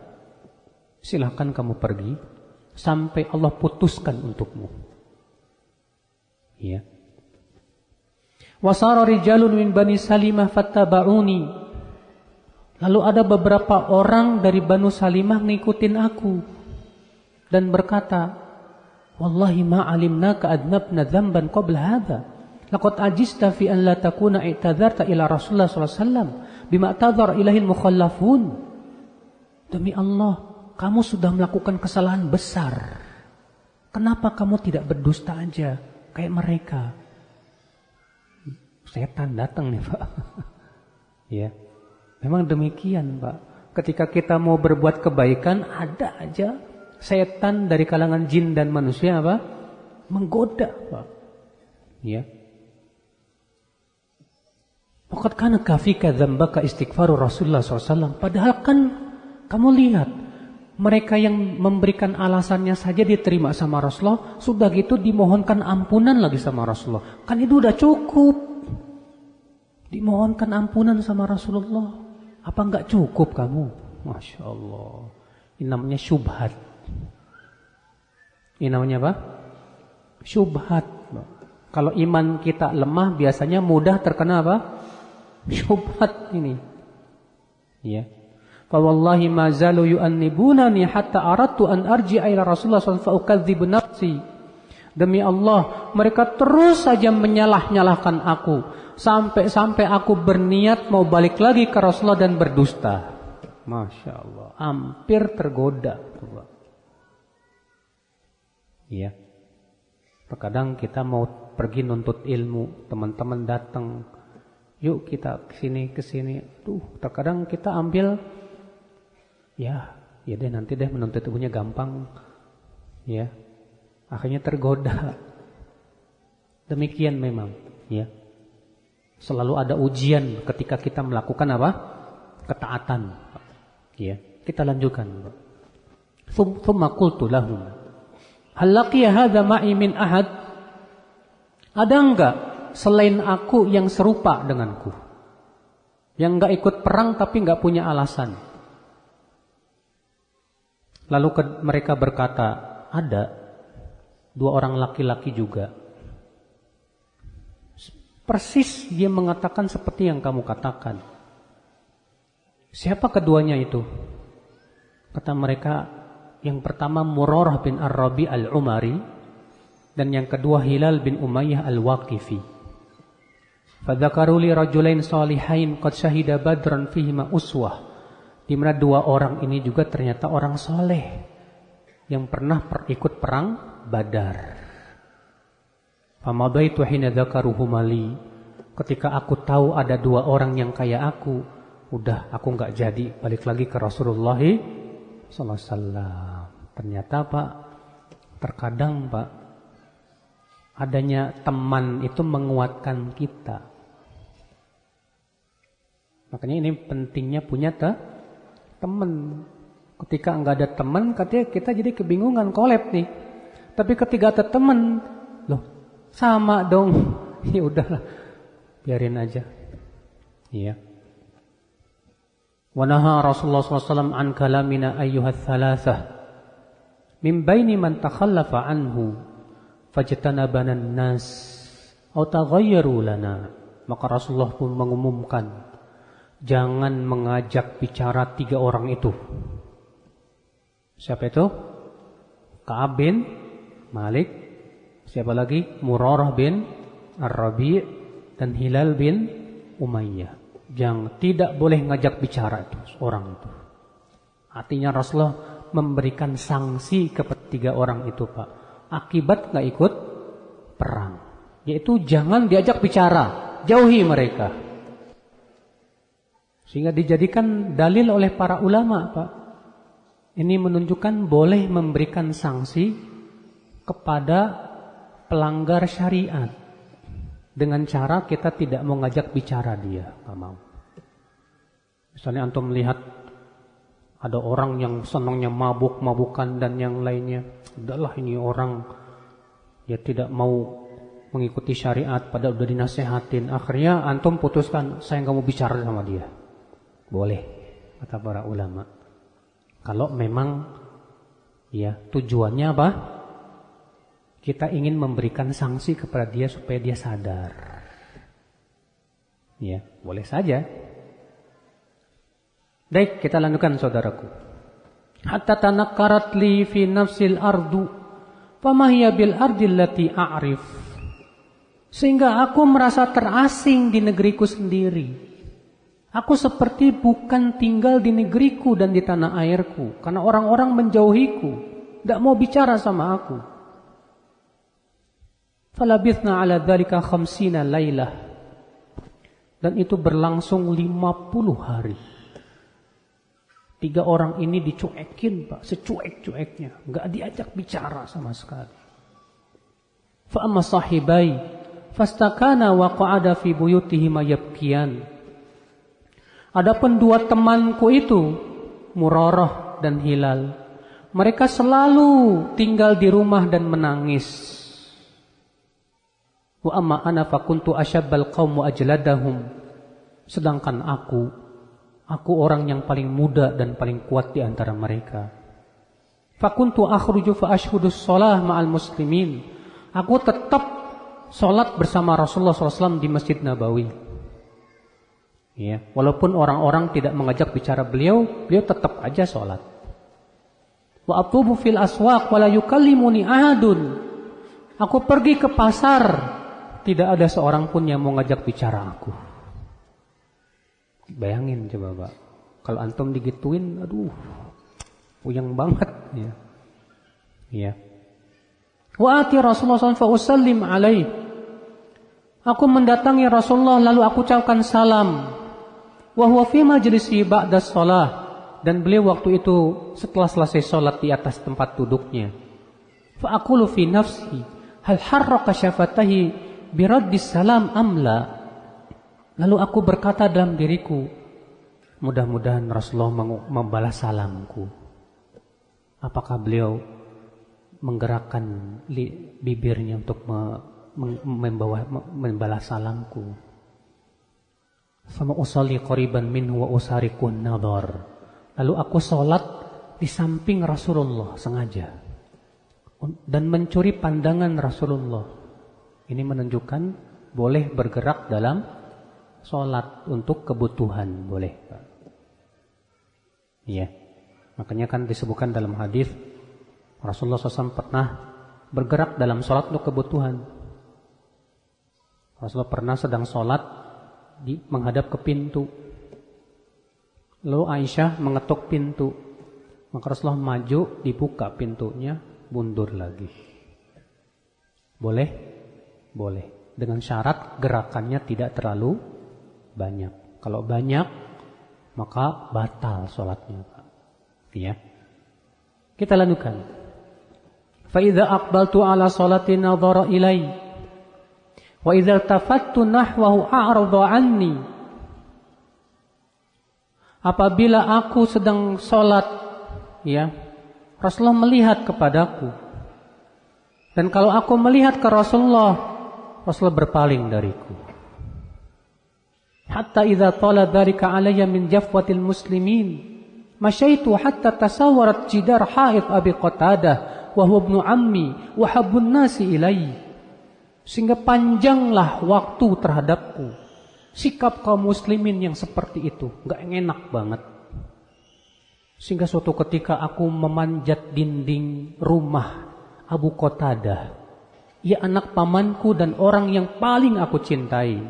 Silahkan kamu pergi sampai Allah putuskan untukmu. Ya. Wasara rijalun min Bani Salimah fattaba'uni. Lalu ada beberapa orang dari Banu Salimah ngikutin aku dan berkata, wallahi ma alimnaka adnabna dzamban qabla hadza. Laqad ajista fi an la takuna i'tadzarta ila Rasulullah sallallahu alaihi wasallam bima tadzar ilahil mukhallafun. Demi Allah, kamu sudah melakukan kesalahan besar. Kenapa kamu tidak berdusta aja kayak mereka? Setan datang nih, Pak. Ya. Memang demikian, Pak. Ketika kita mau berbuat kebaikan, ada aja setan dari kalangan jin dan manusia apa? Menggoda, Pak. Ya. Waqad kana kafika dzambaka istighfaru Rasulullah SAW. Padahal kan kamu lihat, mereka yang memberikan alasannya saja diterima sama Rasulullah, sudah gitu dimohonkan ampunan lagi sama Rasulullah. Kan itu udah cukup. Dimohonkan ampunan sama Rasulullah. Apa enggak cukup kamu? Masya Allah. Ini namanya syubhat. Ini namanya apa? Syubhat. Kalau iman kita lemah, biasanya mudah terkena apa? Syubhat ini. Ya. Fa wallahi ma zalu yu'annibunani hatta aradtu an arji'a ila Rasulullah sallallahu alaihi wasallam fa ukadzibu nafsi. Demi Allah, mereka terus saja menyalah-nyalahkan aku sampai aku berniat mau balik lagi ke Rasulullah dan berdusta. Masya Allah, hampir tergoda. Iya. Terkadang kita mau pergi nuntut ilmu, teman-teman datang, yuk kita kesini. Terkadang kita ambil, ya deh nanti deh menuntut ilmunya gampang, ya. Akhirnya tergoda. Demikian memang, ya. Selalu ada ujian ketika kita melakukan apa? Ketaatan. Ya, kita lanjutkan. Tsumma qultu lahum, hal laqiya hadza ma'i min ahad? Ada enggak selain aku yang serupa denganku? Yang enggak ikut perang tapi enggak punya alasan. Lalu mereka berkata, ada 2 orang laki-laki juga. Persis dia mengatakan seperti yang kamu katakan. Siapa keduanya itu? Kata mereka, yang pertama Murarah bin Ar-Rabi Al-Umari, dan yang kedua Hilal bin Umayyah Al-Waqifi. Fadzakaru li rajulain salihain qad syahida badran fihima uswah. Di mana 2 orang ini juga ternyata orang soleh yang pernah ikut perang Badar. Famadaitu hina dzakaruhum li. Ketika aku tahu ada 2 orang yang kayak aku, udah aku enggak jadi balik lagi ke Rasulullah sallallahu alaihi wasallam. Ternyata Pak, terkadang Pak, adanya teman itu menguatkan kita. Makanya ini pentingnya punya teman. Ketika enggak ada teman, katanya kita jadi kebingungan, kolab nih. Tapi ketika ada teman, loh sama dong. Ya udahlah, biarin aja. Iya. Wa naha Rasulullah SAW an kalamina ayyuhath thalathah min baini man takhallafa anhu fajtanabana an-nas aw taghayyaru lana. Maka Rasulullah pun mengumumkan, jangan mengajak bicara 3 orang itu. Siapa itu? Ka'ab bin Malik, siapa lagi? Murarah bin Ar-Rabi' dan Hilal bin Umayyah. Yang tidak boleh ngajak bicara itu orang itu. Artinya Rasulullah memberikan sanksi kepada 3 orang itu, Pak. Akibat nggak ikut perang, yaitu jangan diajak bicara, jauhi mereka. Sehingga dijadikan dalil oleh para ulama, Pak. Ini menunjukkan boleh memberikan sanksi kepada pelanggar syariat dengan cara kita tidak mau ngajak bicara dia, nggak mau. Misalnya antum melihat ada orang yang senangnya mabuk-mabukan dan yang lainnya, udahlah ini orang ya tidak mau mengikuti syariat, pada udah dinasehatin, akhirnya antum putuskan saya nggak mau bicara sama dia. Boleh, kata para ulama. Kalau memang ya tujuannya apa? Kita ingin memberikan sanksi kepada dia supaya dia sadar. Ya, boleh saja. Baik, kita lanjutkan saudaraku. Hatta tanakkarat li fi nafsil ardu, fama hiya bil ardi allati a'rif. Sehingga aku merasa terasing di negeriku sendiri. Aku seperti bukan tinggal di negeriku dan di tanah airku, karena orang-orang menjauhiku, tidak mau bicara sama aku. Falabithna ala dzalika 50 lailah. Dan itu berlangsung 50 hari. 3 orang ini dicuekin, Pak, secuek-cueknya, enggak diajak bicara sama sekali. Fa amma sahibai fastakana wa qa'ada fi buyutihima yabkiyan. Adapun 2 temanku itu, Murarah dan Hilal, mereka selalu tinggal di rumah dan menangis. Wa amma ana fakuntu asyabbal qaum wa ajladahum. Sedangkan aku orang yang paling muda dan paling kuat di antara mereka. Fakuntu akhruju fa ashhudus shalah ma'al muslimin. Aku tetap salat bersama Rasulullah SAW di Masjid Nabawi. Ya, walaupun orang-orang tidak mengajak bicara beliau tetap aja salat. Wa atubu fil aswaq wa la yukallimuni ahadun. Aku pergi ke pasar, tidak ada seorang pun yang mau ngajak bicara aku. Bayangin coba, Pak. Kalau antum digituin, aduh, puyeng banget ya. Iya. Wa ati Rasulullah SAW fa usallim alaih. Aku mendatangi Rasulullah lalu aku ucapkan salam. Wa huwa fi majlisi ba'da shalah, dan beliau waktu itu setelah selesai salat di atas tempat duduknya. Fa aqulu fi nafsi hal harraka syafatahi bi raddis salam amla. Lalu aku berkata dalam diriku, mudah-mudahan Rasulullah membalas salamku. Apakah beliau menggerakkan bibirnya untuk membalas salamku? Sama usalli qariban minhu wa usarikun nadhar. Lalu aku sholat di samping Rasulullah sengaja dan mencuri pandangan Rasulullah. Ini menunjukkan boleh bergerak dalam sholat untuk kebutuhan, boleh, Pak. Iya. Makanya kan disebutkan dalam hadis Rasulullah SAW pernah bergerak dalam sholat untuk kebutuhan. Rasulullah pernah sedang sholat menghadap ke pintu. Lalu Aisyah mengetuk pintu. Maka Rasulullah maju, dibuka pintunya, mundur lagi. Boleh? Boleh. Dengan syarat gerakannya tidak terlalu banyak. Kalau banyak, maka batal sholatnya, Pak. Ya. Kita lanjutkan. Fa idza aqbaltu ala sholati nadhara ilai. Wa idza tafattu nahwahu a'rada anni. Apabila aku sedang sholat, ya, Rasulullah melihat kepadaku. Dan kalau aku melihat ke Rasulullah, Rasulullah berpaling dariku. Hatta idza tala dzalika alayya min jafwatil muslimin, masyaitu hatta tasawwarat jidar haid Abi Qatadah wa huwa ibnu ammi wa habbun nasi ilayhi. Sehingga panjanglah waktu terhadapku. Sikap kaum muslimin yang seperti itu gak enak banget. Sehingga suatu ketika aku memanjat dinding rumah Abu Qatadah, ia anak pamanku dan orang yang paling aku cintai.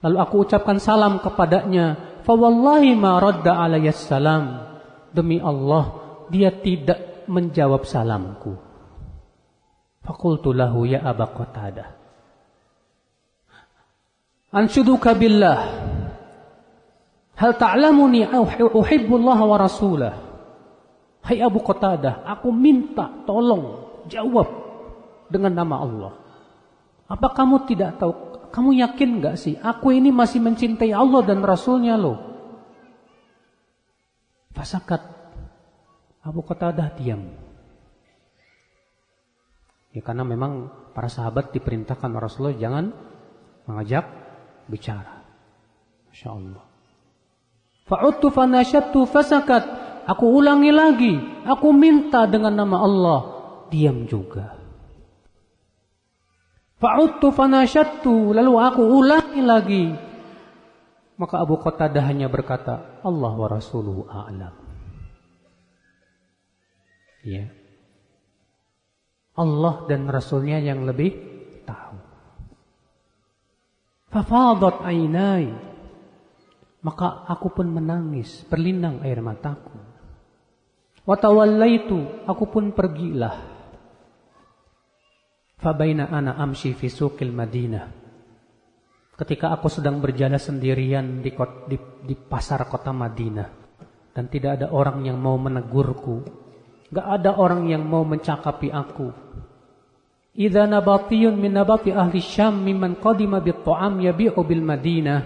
Lalu aku ucapkan salam kepadanya. Fa wallahi ma radda alayya salam. Demi Allah, dia tidak menjawab salamku. Faqultu lahu ya Aba Qatadah, anshuduka billah, hal ta'lamuni uhibbu Allah wa rasulah. Hai Abu Qatadah, aku minta tolong jawab dengan nama Allah. Apa kamu tidak tahu, kamu yakin gak sih aku ini masih mencintai Allah dan Rasulnya loh? Fasakat. Abu Qatadah diam. Ya karena memang para sahabat diperintahkan Rasulullah jangan mengajak bicara. Masya Allah. Fa'udtu fanashadtu fasakat. Aku ulangi lagi. Aku minta dengan nama Allah. Diam juga. Fa'udtu fanashadtu. Lalu aku ulangi lagi. Maka Abu Qatadah hanya berkata, Allah wa rasuluhu a'lam. Ya. Allah dan Rasulnya yang lebih tahu. Fafadat ainai. Maka aku pun menangis, berlinang air mataku. Watawallaitu, aku pun pergilah. Fabaina ana amshi fi suqil Madinah. Ketika aku sedang berjalan sendirian di pasar kota Madinah dan tidak ada orang yang mau menegurku, gak ada orang yang mau mencakapi aku. Idza nabatiyun min nabati ahli Syam mimman qadima bit ta'am yabi'u bil Madinah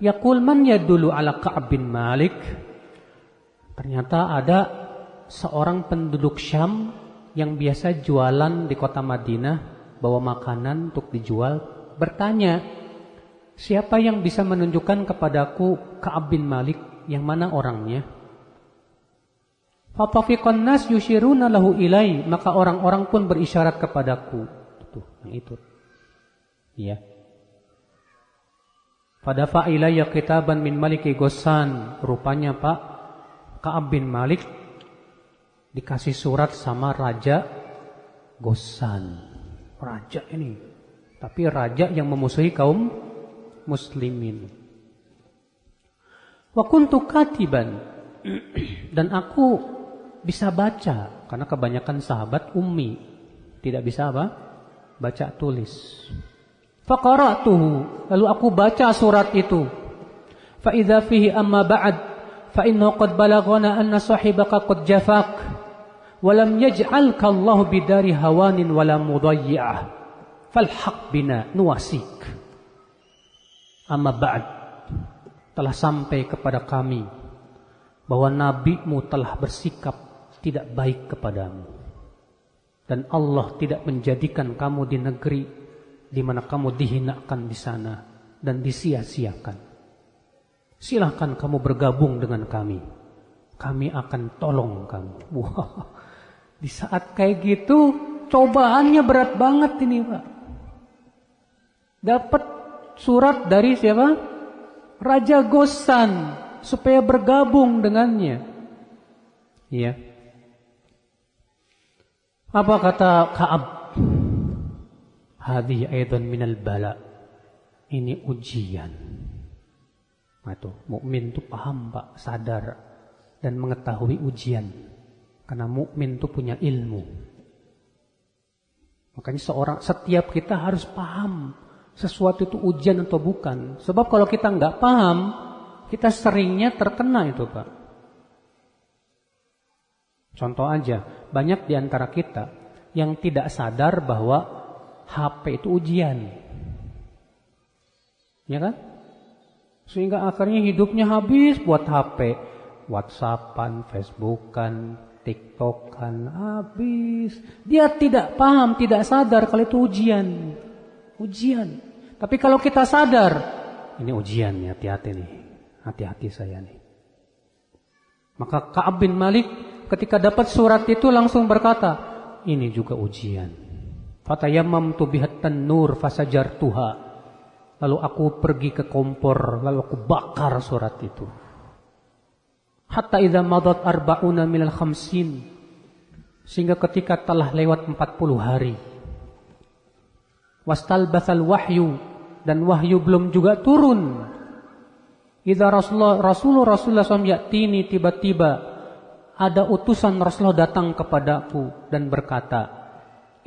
yaqul man yadullu ala Ka'ab bin Malik. Ternyata ada seorang penduduk Syam yang biasa jualan di kota Madinah, bawa makanan untuk dijual, bertanya, siapa yang bisa menunjukkan kepadaku Ka'ab bin Malik, yang mana orangnya? Fatafiqan nas yushiruna lahu ilai, maka orang-orang pun berisyarat kepadaku. Tuh, yang itu. Iya. Fadafa ilayya kitaban min Maliki Ghassan. Rupanya Pak Ka'ab bin Malik dikasih surat sama Raja Ghassan. Raja ini, tapi raja yang memusuhi kaum muslimin. Wa kuntu katiban, dan aku bisa baca, karena kebanyakan sahabat ummi, tidak bisa apa? Baca tulis. Faqara'tuhu, lalu aku baca surat itu. Fa idza fihi amma ba'd, fa innahu qad balaghana anna sahibaka qad jafak, wa lam yaj'alka Allah bidari hawanin wa la mudayyi'ah. Falhaq bina nuwasik. Amma ba'd, telah sampai kepada kami bahwa nabimu telah bersikap tidak baik kepadamu, dan Allah tidak menjadikan kamu di negeri di mana kamu dihinakan di sana dan disia-siakan. Silahkan kamu bergabung dengan kami, kami akan tolong kamu. Wah, di saat kayak gitu cobaannya berat banget ini Pak. Dapat surat dari siapa? Raja Ghassan supaya bergabung dengannya. Iya. Apa kata Ka'ab? Hadhihi aidan minal bala. Ini ujian. Nah, itu mukmin itu paham Pak, sadar dan mengetahui ujian. Karena mukmin itu punya ilmu. Makanya setiap kita harus paham sesuatu itu ujian atau bukan. Sebab kalau kita nggak paham, kita seringnya terkena itu Pak. Contoh aja, banyak di antara kita yang tidak sadar bahwa HP itu ujian. Ya kan? Sehingga akhirnya hidupnya habis buat HP. WhatsAppan, Facebookan, TikTokan, habis. Dia tidak paham, tidak sadar kalau itu ujian. Ujian. Tapi kalau kita sadar, ini ujian nih, hati-hati nih. Hati-hati saya nih. Maka Ka'ab bin Malik ketika dapat surat itu langsung berkata, ini juga ujian. Fatayammamtu bihat tanur fasajartuha. Lalu aku pergi ke kompor, lalu aku bakar surat itu. Hatta idza madat arba'una minal khamsin. Sehingga ketika telah lewat 40 hari, wastalbatsal wahyu, dan wahyu belum juga turun. Idza Rasulullah SAW ya'tini, tiba-tiba ada utusan Rasulullah datang kepadaku dan berkata,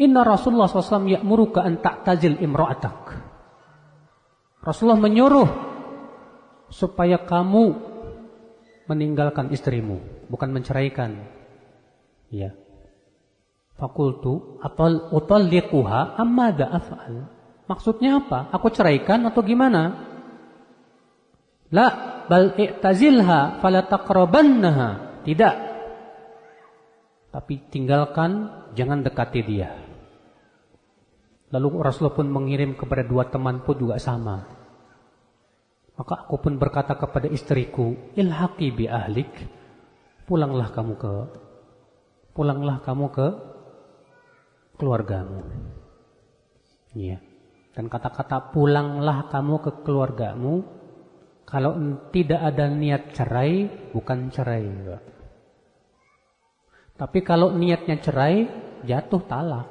Inna Rasulullah SAW ya'muruka an ta'tazil imra'atak. Rasulullah menyuruh supaya kamu meninggalkan istrimu, bukan menceraikan. Ya. Fakultu utalliquha amma da af'al. Maksudnya apa? Aku ceraikan atau gimana? La bal i'tazilha fala taqrabannaha. Tidak. Tapi tinggalkan, jangan dekati dia. Lalu Rasulullah pun mengirim kepada 2 temanku juga sama. Maka aku pun berkata kepada istriku, ilhaqi bi ahlik. Pulanglah kamu ke keluargamu. Iya. Dan kata-kata pulanglah kamu ke keluargamu, kalau tidak ada niat cerai, bukan cerai. Tapi kalau niatnya cerai, jatuh talak.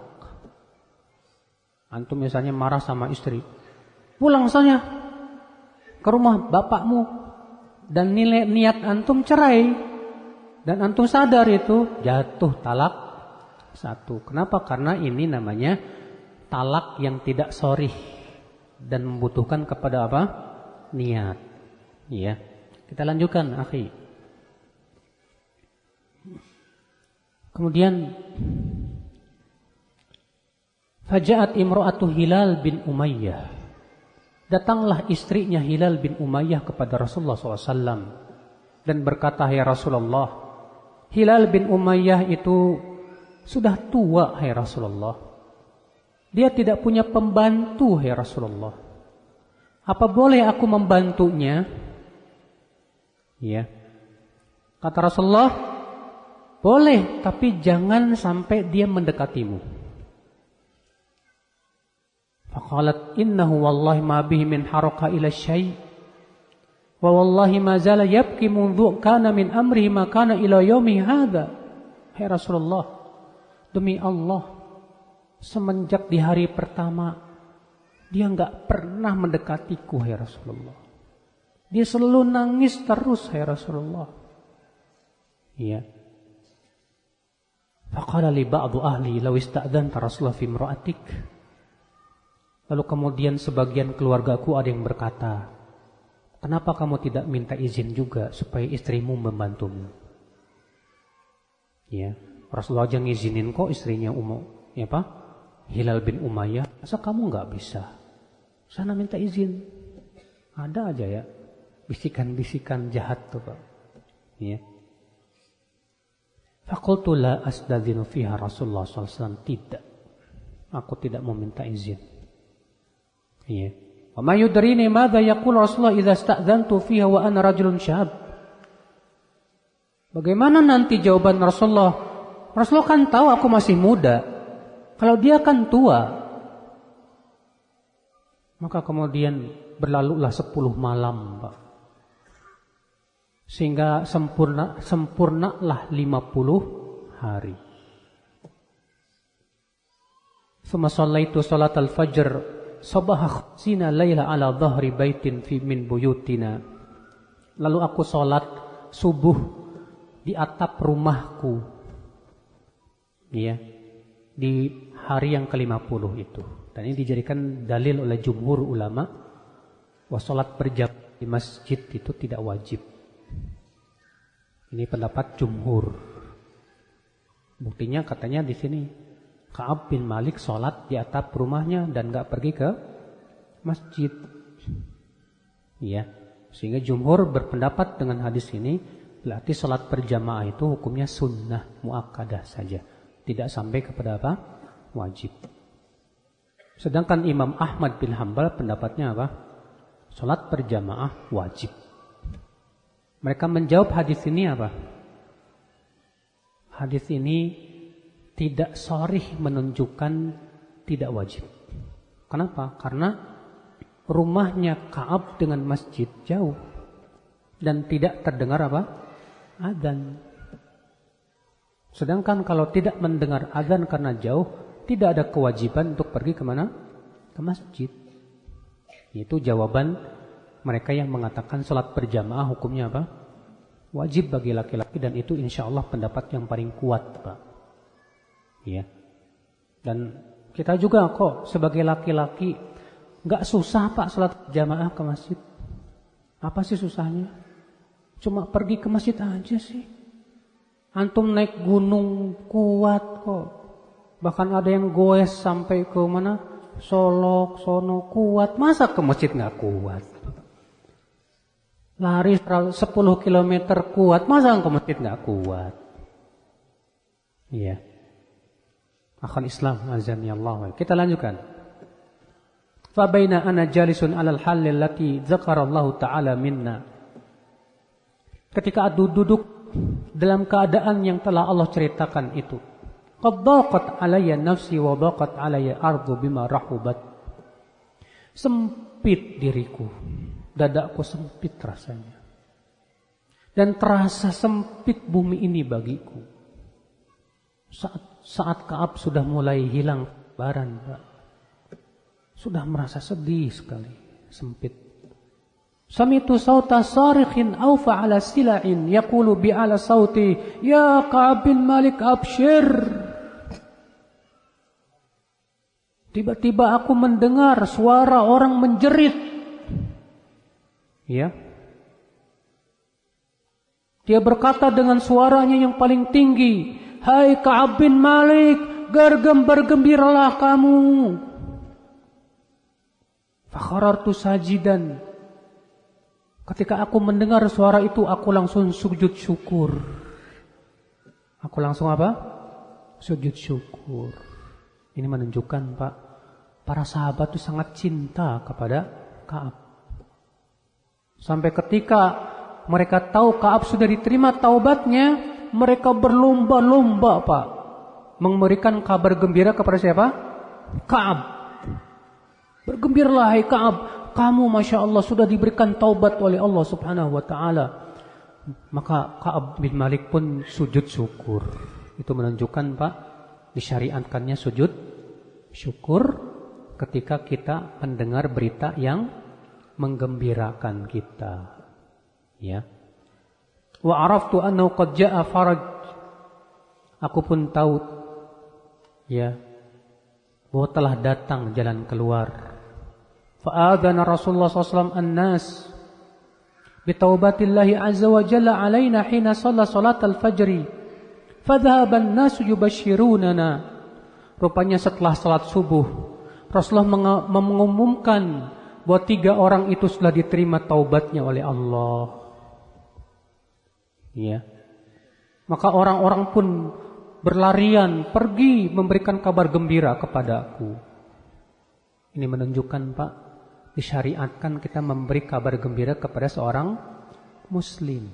Antum misalnya marah sama istri, pulang saja ke rumah bapakmu, dan niat antum cerai, dan antum sadar itu, jatuh talak 1. Kenapa? Karena ini namanya talak yang tidak sharih dan membutuhkan kepada apa? Niat. Ya. Kita lanjutkan, akhi. Kemudian faja'at imra'atu Hilal bin Umayyah. Datanglah istrinya Hilal bin Umayyah kepada Rasulullah SAW dan berkata, "Hai Rasulullah, Hilal bin Umayyah itu sudah tua, hai Rasulullah. Dia tidak punya pembantu, hai Rasulullah. Apa boleh aku membantunya?" Ya. Kata Rasulullah, boleh, tapi jangan sampai dia mendekatimu. Faqalat innahu wallahi ma bihi min haraka ila syai' wa wallahi ma zala yabki mundhu kana min amrihi ma kana ila yaumi hadha. Hai Rasulullah, demi Allah, semenjak di hari pertama dia enggak pernah mendekatiku, hai Rasulullah. Dia selalu nangis terus, hai Rasulullah. Iya. Faqala li ba'du ahli law ista'dzanta Rasulullah fi imra'atik. Lalu kemudian sebagian keluargaku ada yang berkata, kenapa kamu tidak minta izin juga supaya istrimu membantumu? Ya, Rasulullah aja ngizinin kok istrinya Hilal bin Umayyah. Masa kamu nggak bisa? Sana minta izin. Ada aja ya bisikan-bisikan jahat tuh, Pak. Ya. Faqultu la astadzinu fiha Rasulullah SAW. Tidak. Aku tidak mau minta izin. Iya. Wa ma yudrini madza yaqul Rasulullah idza sta'dzantu fiha wa ana rajulun syab. Bagaimana nanti jawaban Rasulullah? Rasulullah kan tahu aku masih muda. Kalau dia kan tua. Maka kemudian berlalulah 10 malam, Pak. Sehingga sempurnalah 50 hari. Tsumma shallaitu salatal fajr sabah khina laila ala dhahri baitin fi min buyutina. Lalu aku salat subuh di atap rumahku. Ya. Di hari yang ke-50 itu. Dan ini dijadikan dalil oleh jumhur ulama bahwa salat berjamaah di masjid itu tidak wajib. Ini pendapat jumhur. Buktinya katanya di sini Ka'ab bin Malik sholat di atap rumahnya dan nggak pergi ke masjid. Iya. Sehingga jumhur berpendapat dengan hadis ini berarti sholat berjamaah itu hukumnya sunnah muakkadah saja, tidak sampai kepada apa? Wajib. Sedangkan Imam Ahmad bin Hanbal pendapatnya apa? Sholat berjamaah wajib. Mereka menjawab hadis ini apa? Hadis ini tidak sharih menunjukkan tidak wajib. Kenapa? Karena rumahnya Ka'ab dengan masjid jauh dan tidak terdengar apa? Adzan. Sedangkan kalau tidak mendengar azan karena jauh, tidak ada kewajiban untuk pergi kemana? Ke masjid. Itu jawaban mereka yang mengatakan salat berjamaah hukumnya apa? Wajib bagi laki-laki, dan itu insya Allah pendapat yang paling kuat, Pak. Ya. Dan kita juga kok sebagai laki-laki nggak susah, Pak, salat berjamaah ke masjid. Apa sih susahnya? Cuma pergi ke masjid aja sih. Antum naik gunung kuat kok. Bahkan ada yang goes sampai ke mana? Solok, sono kuat. Masa ke masjid nggak kuat? Lari 10 km kuat. Masa ke masjid nggak kuat? Iya. Akhal Islam azani Allah. Kita lanjutkan. Fa baina ana jalisun 'alal halil lati dzakarallahu ta'ala minna. Ketika duduk dalam keadaan yang telah Allah ceritakan itu, qad daqat alayya nafsi wa daqat alayya ardu bima rahubat. Sempit diriku, dadaku sempit rasanya, dan terasa sempit bumi ini bagiku. Saat Ka'ab sudah mulai hilang kabaran, Pak, sudah merasa sedih sekali, sempit. Samitu sauta sarikhin awfa ala sila'in yaqulu bi'ala sauti ya Ka'ab bin Malik abshir. Tiba-tiba aku mendengar suara orang menjerit. Ya. Dia berkata dengan suaranya yang paling tinggi, hai Ka'ab bin Malik, bergembiralah kamu. Fakharartu sajidan. Ketika aku mendengar suara itu, aku langsung sujud syukur. Aku langsung apa? Sujud syukur. Ini menunjukkan, Pak, para sahabat itu sangat cinta kepada Ka'ab. Sampai ketika mereka tahu Ka'ab sudah diterima taubatnya, mereka berlomba-lomba, Pak, memberikan kabar gembira kepada siapa? Ka'ab. Bergembiralah hai Ka'ab, kamu Masya Allah sudah diberikan taubat oleh Allah subhanahu wa ta'ala. Maka Ka'ab bin Malik pun sujud syukur. Itu menunjukkan, Pak, disyariatkannya sujud syukur ketika kita mendengar berita yang menggembirakan kita. Ya. Wa araftu annahu qad jaa faraj. Aku pun tahu, ya, bahwa telah datang jalan keluar. Fa'adana Rasulullah SAW an-nas bitawbatillahi azza wa jalla alaina hina shalla salat al-fajri. Fadhahaba an-nasu yubashirunana. Rupanya setelah salat subuh, Rasulullah mengumumkan bahwa 3 orang itu sudah diterima taubatnya oleh Allah. Ya. Maka orang-orang pun berlarian pergi memberikan kabar gembira kepadaku. Ini menunjukkan, Pak, disyariatkan kita memberi kabar gembira kepada seorang muslim.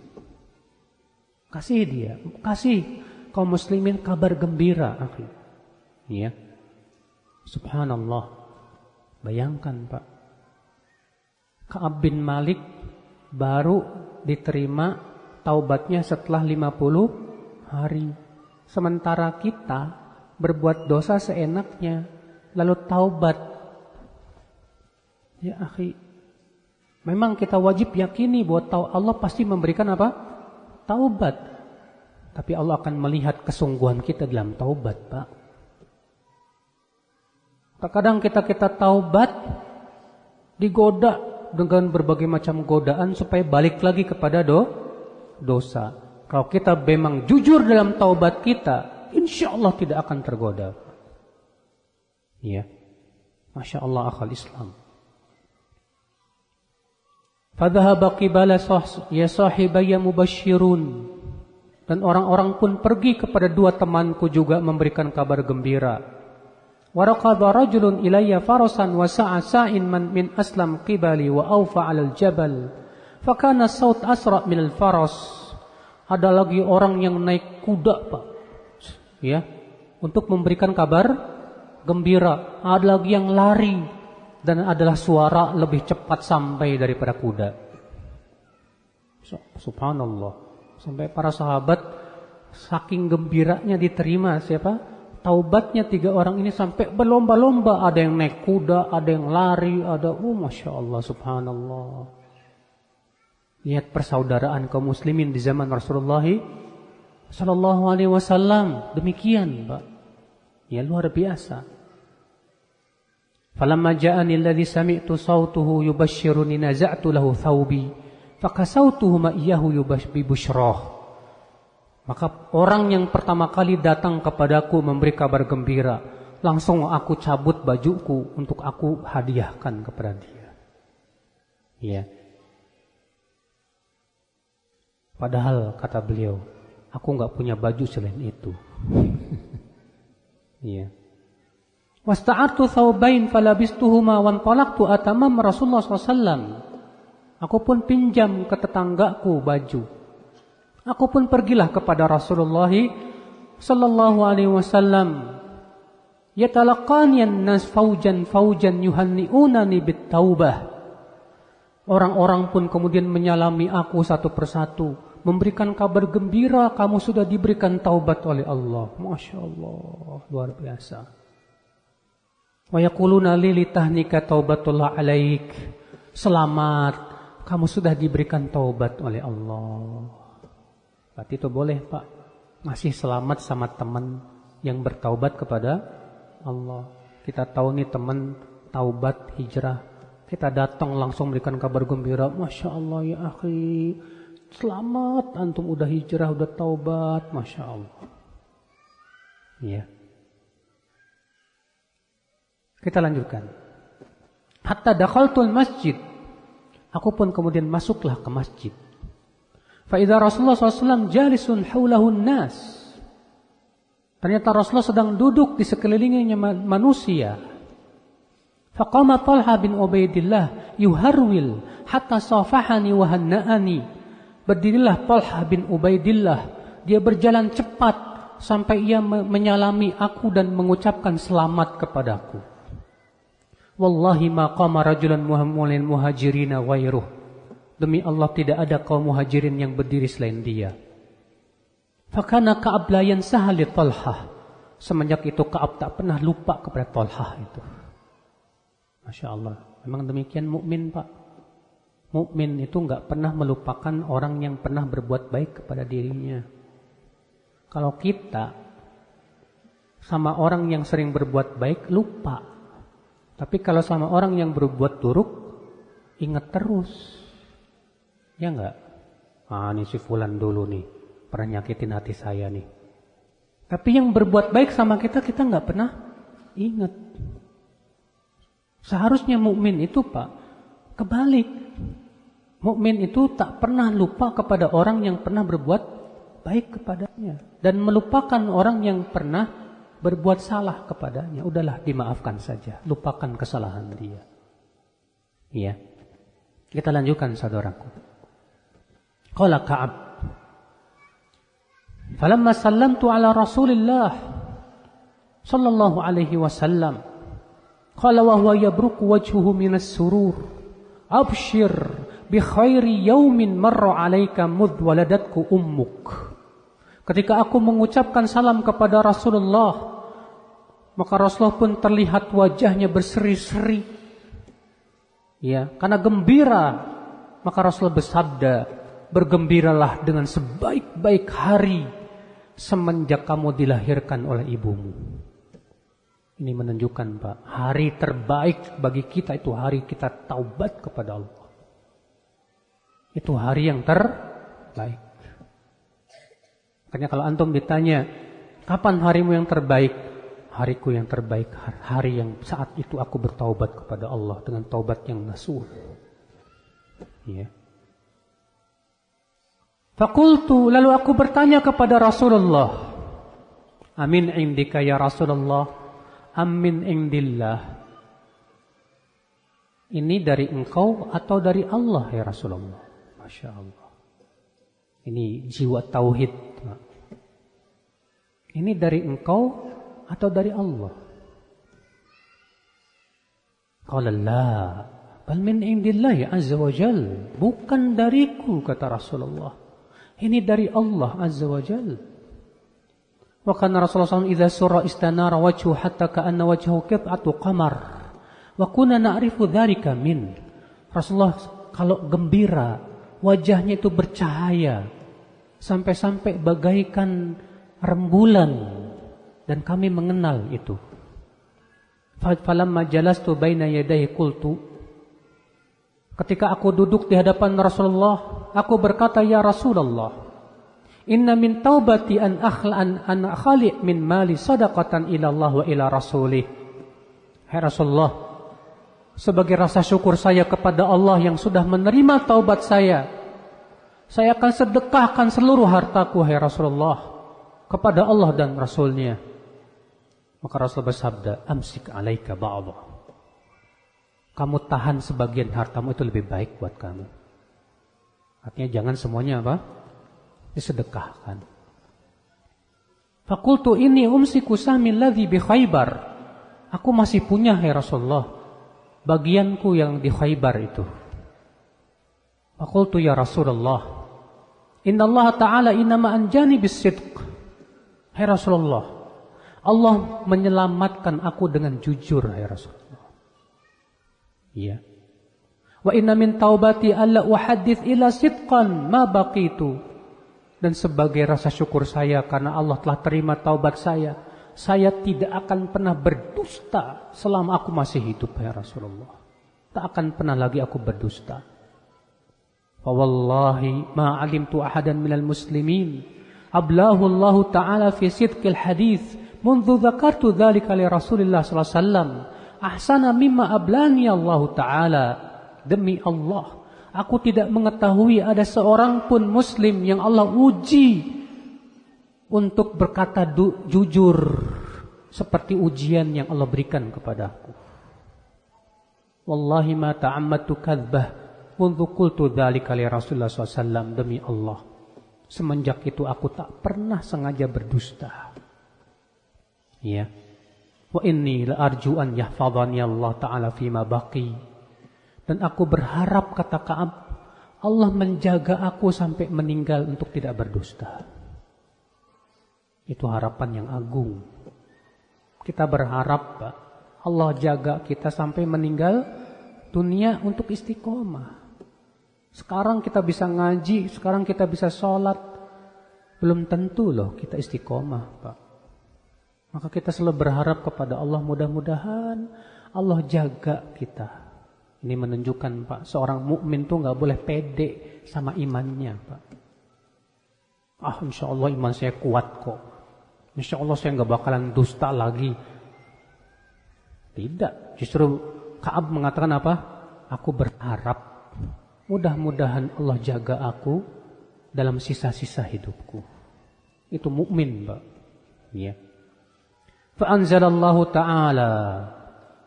Kasih dia, kasih kaum muslimin kabar gembira, akhi. Ya. Subhanallah. Bayangkan, Pak, Ka'ab bin Malik baru diterima taubatnya setelah 50 hari. Sementara kita berbuat dosa seenaknya lalu taubat. Ya akhi, memang kita wajib yakini bahwa Allah pasti memberikan apa? Taubat. Tapi Allah akan melihat kesungguhan kita dalam taubat, Pak. Terkadang kita taubat digoda dengan berbagai macam godaan supaya balik lagi kepada dosa. Kalau kita memang jujur dalam taubat kita, insya Allah tidak akan tergoda. Ya, Masya Allah, akhal Islam. Fadhahaba qibala ya sahibaya mubashirun. Dan orang-orang pun pergi kepada 2 temanku juga memberikan kabar gembira. Waraqadha rajulun ilayya farasan wa sa'a sa'in min aslam qibali wa awfa 'alal jabal. Fakana saut asra' minal faras. Ada lagi orang yang naik kuda, Pak, ya, untuk memberikan kabar gembira. Ada lagi yang lari, dan adalah suara lebih cepat sampai daripada kuda. Subhanallah. Sampai para sahabat saking gembiranya diterima siapa? Taubatnya 3 orang ini sampai berlomba-lomba. Ada yang naik kuda, ada yang lari, ada Masya Allah, subhanallah. Lihat persaudaraan kaum muslimin di zaman Rasulullah Sallallahu Alaihi Wasallam. Demikian, Pak. Ya, luar biasa. Falamma ja'ani alladhi sami'tu sawtuhu yubashshiruni naza'tu lahu thawbi fakasautuhu ma iyyahu yubashrah. Maka orang yang pertama kali datang kepadaku memberi kabar gembira, langsung aku cabut bajuku untuk aku hadiahkan kepada dia. Ya. Padahal kata beliau, aku enggak punya baju selain itu. Iya. Wasta'artu thawbain falabistuhuma wantalaqtu atamam Rasulullah SAW. Aku pun pinjam ke tetanggaku baju. Aku pun pergilah kepada Rasulullah sallallahu alaihi wasallam. Yatalaqani an-nas faujan yuhanni'unani bit-taubah. Orang-orang pun kemudian menyalami aku satu persatu, memberikan kabar gembira, kamu sudah diberikan taubat oleh Allah. Masya Allah, luar biasa. Wa yaquluna li litahnika taubatullah alaik. Selamat, kamu sudah diberikan taubat oleh Allah. Berarti itu boleh, Pak. Masih selamat sama teman yang bertaubat kepada Allah. Kita tahu nih teman taubat hijrah. Kita datang langsung berikan kabar gembira. Masya Allah ya akhi, selamat antum udah hijrah, udah taubat. Masya Allah. Ya. Kita lanjutkan. Hatta dakhaltul masjid. Aku pun kemudian masuklah ke masjid. Fa'idha Rasulullah SAW jalisun hawlahun nas. Ternyata Rasulullah sedang duduk di sekelilingnya manusia. Faqama Talha bin Ubaidillah yuharwil hatta safahani wa hanna'ani. Berdirilah Talha bin Ubaidillah. Dia berjalan cepat sampai ia menyalami aku dan mengucapkan selamat kepadaku. Wallahi ma qama rajulan muhajirina ghairuh. Demi Allah tidak ada kaum muhajirin yang berdiri selain dia. Fakana Ka'ab la yansaha li Talha. Semenjak itu Ka'ab tak pernah lupa kepada Talha itu. Masya Allah. Memang demikian mukmin, Pak. Mukmin itu enggak pernah melupakan orang yang pernah berbuat baik kepada dirinya. Kalau kita sama orang yang sering berbuat baik lupa. Tapi kalau sama orang yang berbuat buruk ingat terus. Ya enggak? Ini si fulan dulu nih, pernah nyakitin hati saya nih. Tapi yang berbuat baik sama kita enggak pernah ingat. Seharusnya mukmin itu, Pak, kebalik. Mukmin itu tak pernah lupa kepada orang yang pernah berbuat baik kepadanya dan melupakan orang yang pernah berbuat salah kepadanya. Udahlah, dimaafkan saja, lupakan kesalahan dia. Iya. Kita lanjutkan, saudaraku. Qala Ka'ab, falamma sallamtu ala Rasulillah sallallahu alaihi wasallam, qala wa huwa yabruku wajhuhu minas surur, abshir bi khairi yaumin marra alaika mudh waladatku ummuk. Ketika aku mengucapkan salam kepada Rasulullah, maka Rasulullah pun terlihat wajahnya berseri-seri. Ya, karena gembira, maka Rasulullah bersabda, bergembiralah dengan sebaik-baik hari semenjak kamu dilahirkan oleh ibumu. Ini menunjukkan, Pak, hari terbaik bagi kita itu hari kita taubat kepada Allah. Itu hari yang terbaik. Makanya kalau antum ditanya, kapan harimu yang terbaik? Hariku yang terbaik, hari yang saat itu aku bertaubat kepada Allah dengan taubat yang nasuh. Ya. Fakultu, lalu aku bertanya kepada Rasulullah, amin indika ya Rasulullah, amin indillah. Ini dari engkau atau dari Allah ya Rasulullah? Masya Allah. Ini jiwa tauhid. Ini dari engkau atau dari Allah? Qala la, bal min indillah azza wa jal. Bukan dariku, kata Rasulullah. Ini dari Allah azza wa jal. Wa kana Rasulullah SAW idza surra istanara wajhu hatta ka'anna wajhahu qit'atu qamar. Wa kunna na'rifu dzalika min. Rasulullah kalau gembira, wajahnya itu bercahaya sampai-sampai bagaikan rembulan, dan kami mengenal itu. Falamma jalastu baina yadayhi qultu, ketika aku duduk di hadapan Rasulullah, aku berkata, ya Rasulullah, inna min taubati an khali' min mali sadaqatan ila Allah wa ila rasulih. Hai Rasulullah, sebagai rasa syukur saya kepada Allah yang sudah menerima taubat saya akan sedekahkan seluruh hartaku, hai Rasulullah, kepada Allah dan Rasulnya. Maka Rasul bersabda, amsik alaika ba'dha. Kamu tahan sebagian hartamu, itu lebih baik buat kamu. Artinya jangan semuanya apa? Disedekahkan. Fakultu ini umsiku sami ladzi bi Khaybar. Aku masih punya, hai Rasulullah, bagianku yang di Khaybar itu. Fakultu ya Rasulullah, inna Allah Ta'ala inama anjani bisidq. Hai Rasulullah, Allah menyelamatkan aku dengan jujur, hai Rasulullah. Iya. Wa inna min taubati alla uhaddits ila sidqan ma baqitu. Dan sebagai rasa syukur saya karena Allah telah terima taubat saya tidak akan pernah berdusta selama aku masih hidup, hai Rasulullah. Tak akan pernah lagi aku berdusta. Fa wallahi ma alimtu ahadan minal muslimin ablahu Allah Ta'ala fi sidqil hadits منذ ذكرت ذلك لرسول الله صلى الله عليه وسلم أحسن مما أبلاني الله تعالى. Demi Allah, aku tidak mengetahui ada seorang pun muslim yang Allah uji untuk berkata jujur seperti ujian yang Allah berikan kepadaku. Wallahi ma ta'ammadtu kadzbah منذ قلت ذلك لرسول الله صلى الله عليه وسلم. Demi Allah, semenjak itu aku tak pernah sengaja berdusta. Ya. Wa inni la arju an yahfadhani Allah Ta'ala fima baqi. Dan aku berharap, kata Ka'ab, Allah menjaga aku sampai meninggal untuk tidak berdusta. Itu harapan yang agung. Kita berharap Allah jaga kita sampai meninggal dunia untuk istiqomah. Sekarang kita bisa ngaji, sekarang kita bisa sholat, belum tentu loh kita istiqomah, Pak. Maka kita selalu berharap kepada Allah, mudah-mudahan Allah jaga kita. Ini menunjukkan, Pak, seorang mukmin tuh nggak boleh pede sama imannya, Pak. Insya Allah iman saya kuat kok. Insya Allah saya nggak bakalan dusta lagi. Tidak, justru Ka'ab mengatakan apa? Aku berharap mudah-mudahan Allah jaga aku dalam sisa-sisa hidupku. Itu mukmin, Pak. Ya. Fa'anzalallahu ta'ala,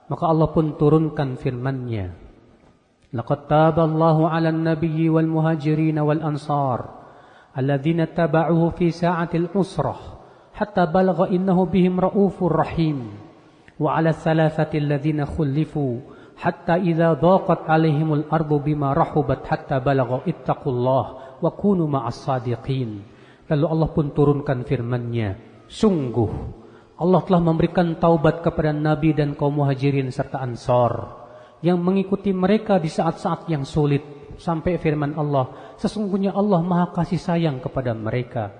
maka Allah pun turunkan firman-Nya. Laqad taballahu 'alan nabiyyi wal muhajirin wal ansar alladzina taba'uhu fi sa'atil usrah hatta balagha innahu bihim raufur rahim wa 'ala thalathati alladzina khulifu hatta idza dhaqat 'alaihimul ardu bima rahubat hatta balagha ittaqullah wa kunu ma'as sadiqin. Lalu Allah pun turunkan firman-Nya, sungguh Allah telah memberikan taubat kepada Nabi dan kaum muhajirin serta ansar yang mengikuti mereka di saat-saat yang sulit. Sampai firman Allah, sesungguhnya Allah maha kasih sayang kepada mereka,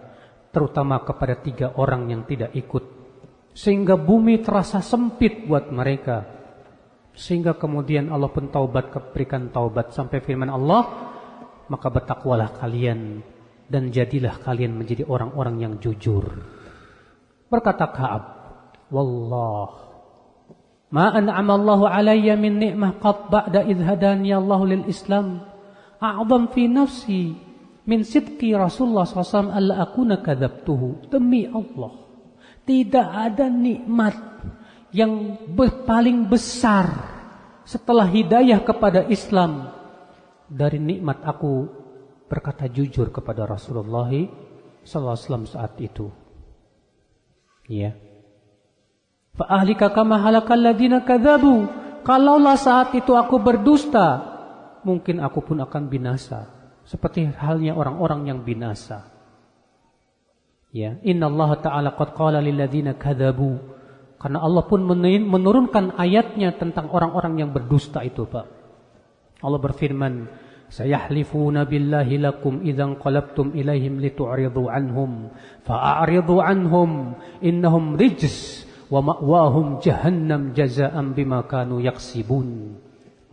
terutama kepada 3 orang yang tidak ikut. Sehingga bumi terasa sempit buat mereka. Sehingga kemudian Allah pun berikan taubat. Sampai firman Allah, maka bertakwalah kalian dan jadilah kalian menjadi orang-orang yang jujur. Berkata Ka'ab, wallah, ma an'ama Allahu alayya min ni'mah qad ba'da idh hadani Allahu lil Islam a'zam fi nafsi min sidqi Rasulullah SAW alla akuna kadzabtuhu. Demi Allah, tidak ada nikmat yang paling besar setelah hidayah kepada Islam dari nikmat aku berkata jujur kepada Rasulullah SAW saat itu. Ya. Fa ahlika kama halakal ladina kadzabu. Kalaulah saat itu aku berdusta, mungkin aku pun akan binasa, seperti halnya orang-orang yang binasa. Ya, innallaha ta'ala qad qala lil ladzina kadzabu. Karena Allah pun menurunkan ayatnya tentang orang-orang yang berdusta itu, Pak. Allah berfirman, sayahlifuna billahi lakum idzan qalabtum ilaihim litu'ridu anhum fa'aridu anhum innahum rijs wa ma'wahum jahannam jazaa'an bima kanu yaksibun.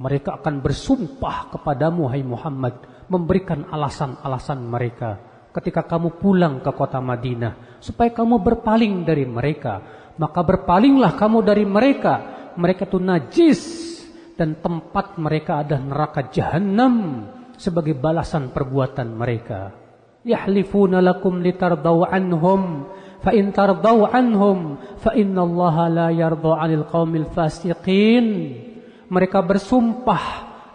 Mereka akan bersumpah kepadamu, hai Muhammad, memberikan alasan-alasan mereka ketika kamu pulang ke kota Madinah supaya kamu berpaling dari mereka. Maka berpalinglah kamu dari mereka. Mereka itu najis dan tempat mereka adalah neraka Jahannam sebagai balasan perbuatan mereka. Yahlifuna lakum litardau anhum fa in tardau anhum fa innallaha la yarda 'anil qaumil fasiqin. Mereka bersumpah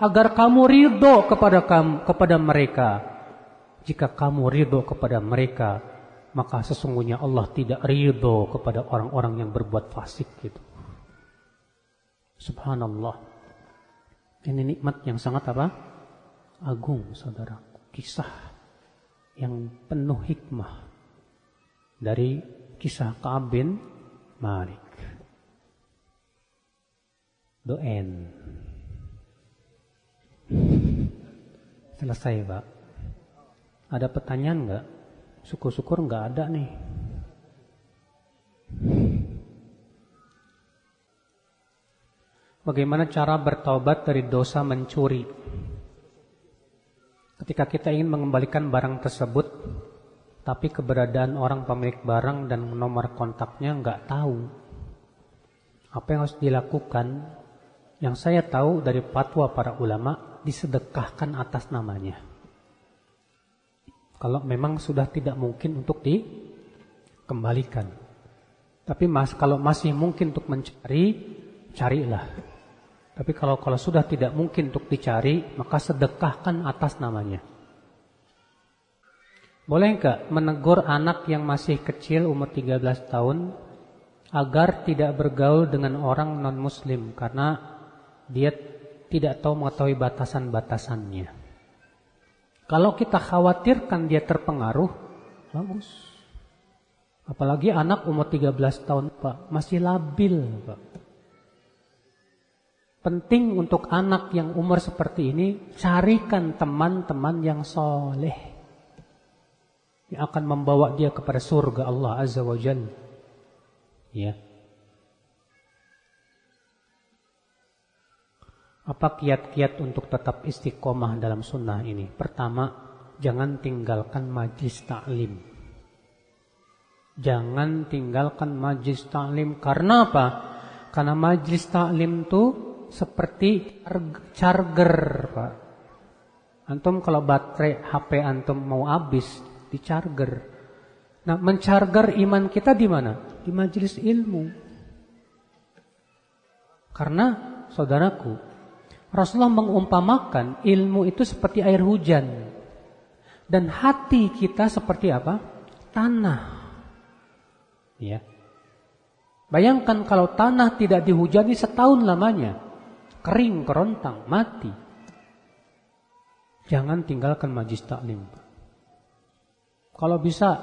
agar kamu ridho kepada mereka. Jika kamu ridho kepada mereka, maka sesungguhnya Allah tidak ridho kepada orang-orang yang berbuat fasik gitu. Subhanallah. Ini nikmat yang sangat apa? Agung, saudara. Kisah yang penuh hikmah dari kisah Ka'ab bin Malik. Doen. Selesai, Pak. Ada pertanyaan enggak? Syukur-syukur enggak ada nih. Bagaimana cara bertaubat dari dosa mencuri? Ketika kita ingin mengembalikan barang tersebut, tapi keberadaan orang pemilik barang dan nomor kontaknya enggak tahu, apa yang harus dilakukan? Yang saya tahu dari fatwa para ulama, disedekahkan atas namanya. Kalau memang sudah tidak mungkin untuk dikembalikan. Tapi kalau masih mungkin untuk mencari, carilah. Tapi kalau sudah tidak mungkin untuk dicari, maka sedekahkan atas namanya. Boleh enggak menegur anak yang masih kecil umur 13 tahun agar tidak bergaul dengan orang non-muslim karena dia tidak tahu mengetahui batasan-batasannya? Kalau kita khawatirkan dia terpengaruh, bagus. Apalagi anak umur 13 tahun, Pak, masih labil, Pak. Penting untuk anak yang umur seperti ini, carikan teman-teman yang soleh, yang akan membawa dia kepada surga Allah Azza wa Jalla. Ya. Apa kiat-kiat untuk tetap istiqomah dalam sunnah ini? Pertama, jangan tinggalkan majlis ta'lim. Jangan tinggalkan majlis ta'lim. Karena apa? Karena majlis ta'lim itu seperti charger, Pak. Antum kalau baterai HP antum mau habis, di charger. Nah, mencharger iman kita di mana? Di majlis ilmu. Karena, saudaraku, Rasulullah mengumpamakan ilmu itu seperti air hujan. Dan hati kita seperti apa? Tanah. Ya. Bayangkan kalau tanah tidak dihujani setahun lamanya. Kering, kerontang, mati. Jangan tinggalkan majlis taklim. Kalau bisa,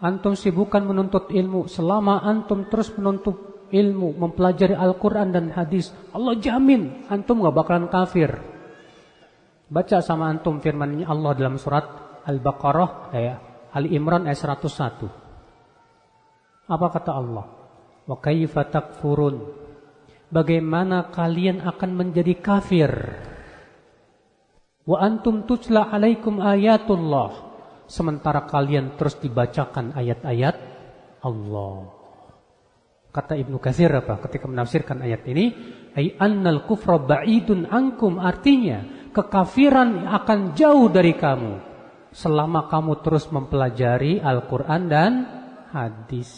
antum sibukkan menuntut ilmu. Selama antum terus menuntut ilmu, mempelajari Al-Quran dan hadis, Allah jamin antum gak bakalan kafir. Baca sama antum firman Allah dalam surat Al-Baqarah, Ali Imran ayat 101. Apa kata Allah? Wa kaifa takfurun? Bagaimana kalian akan menjadi kafir? Wa antum tutla alaikum ayatullah. Sementara kalian terus dibacakan ayat-ayat Allah. Kata Ibnu Katsir apa ketika menafsirkan ayat ini, ai annal kufra ba'idun ankum, artinya kekafiran akan jauh dari kamu selama kamu terus mempelajari Al-Qur'an dan hadis.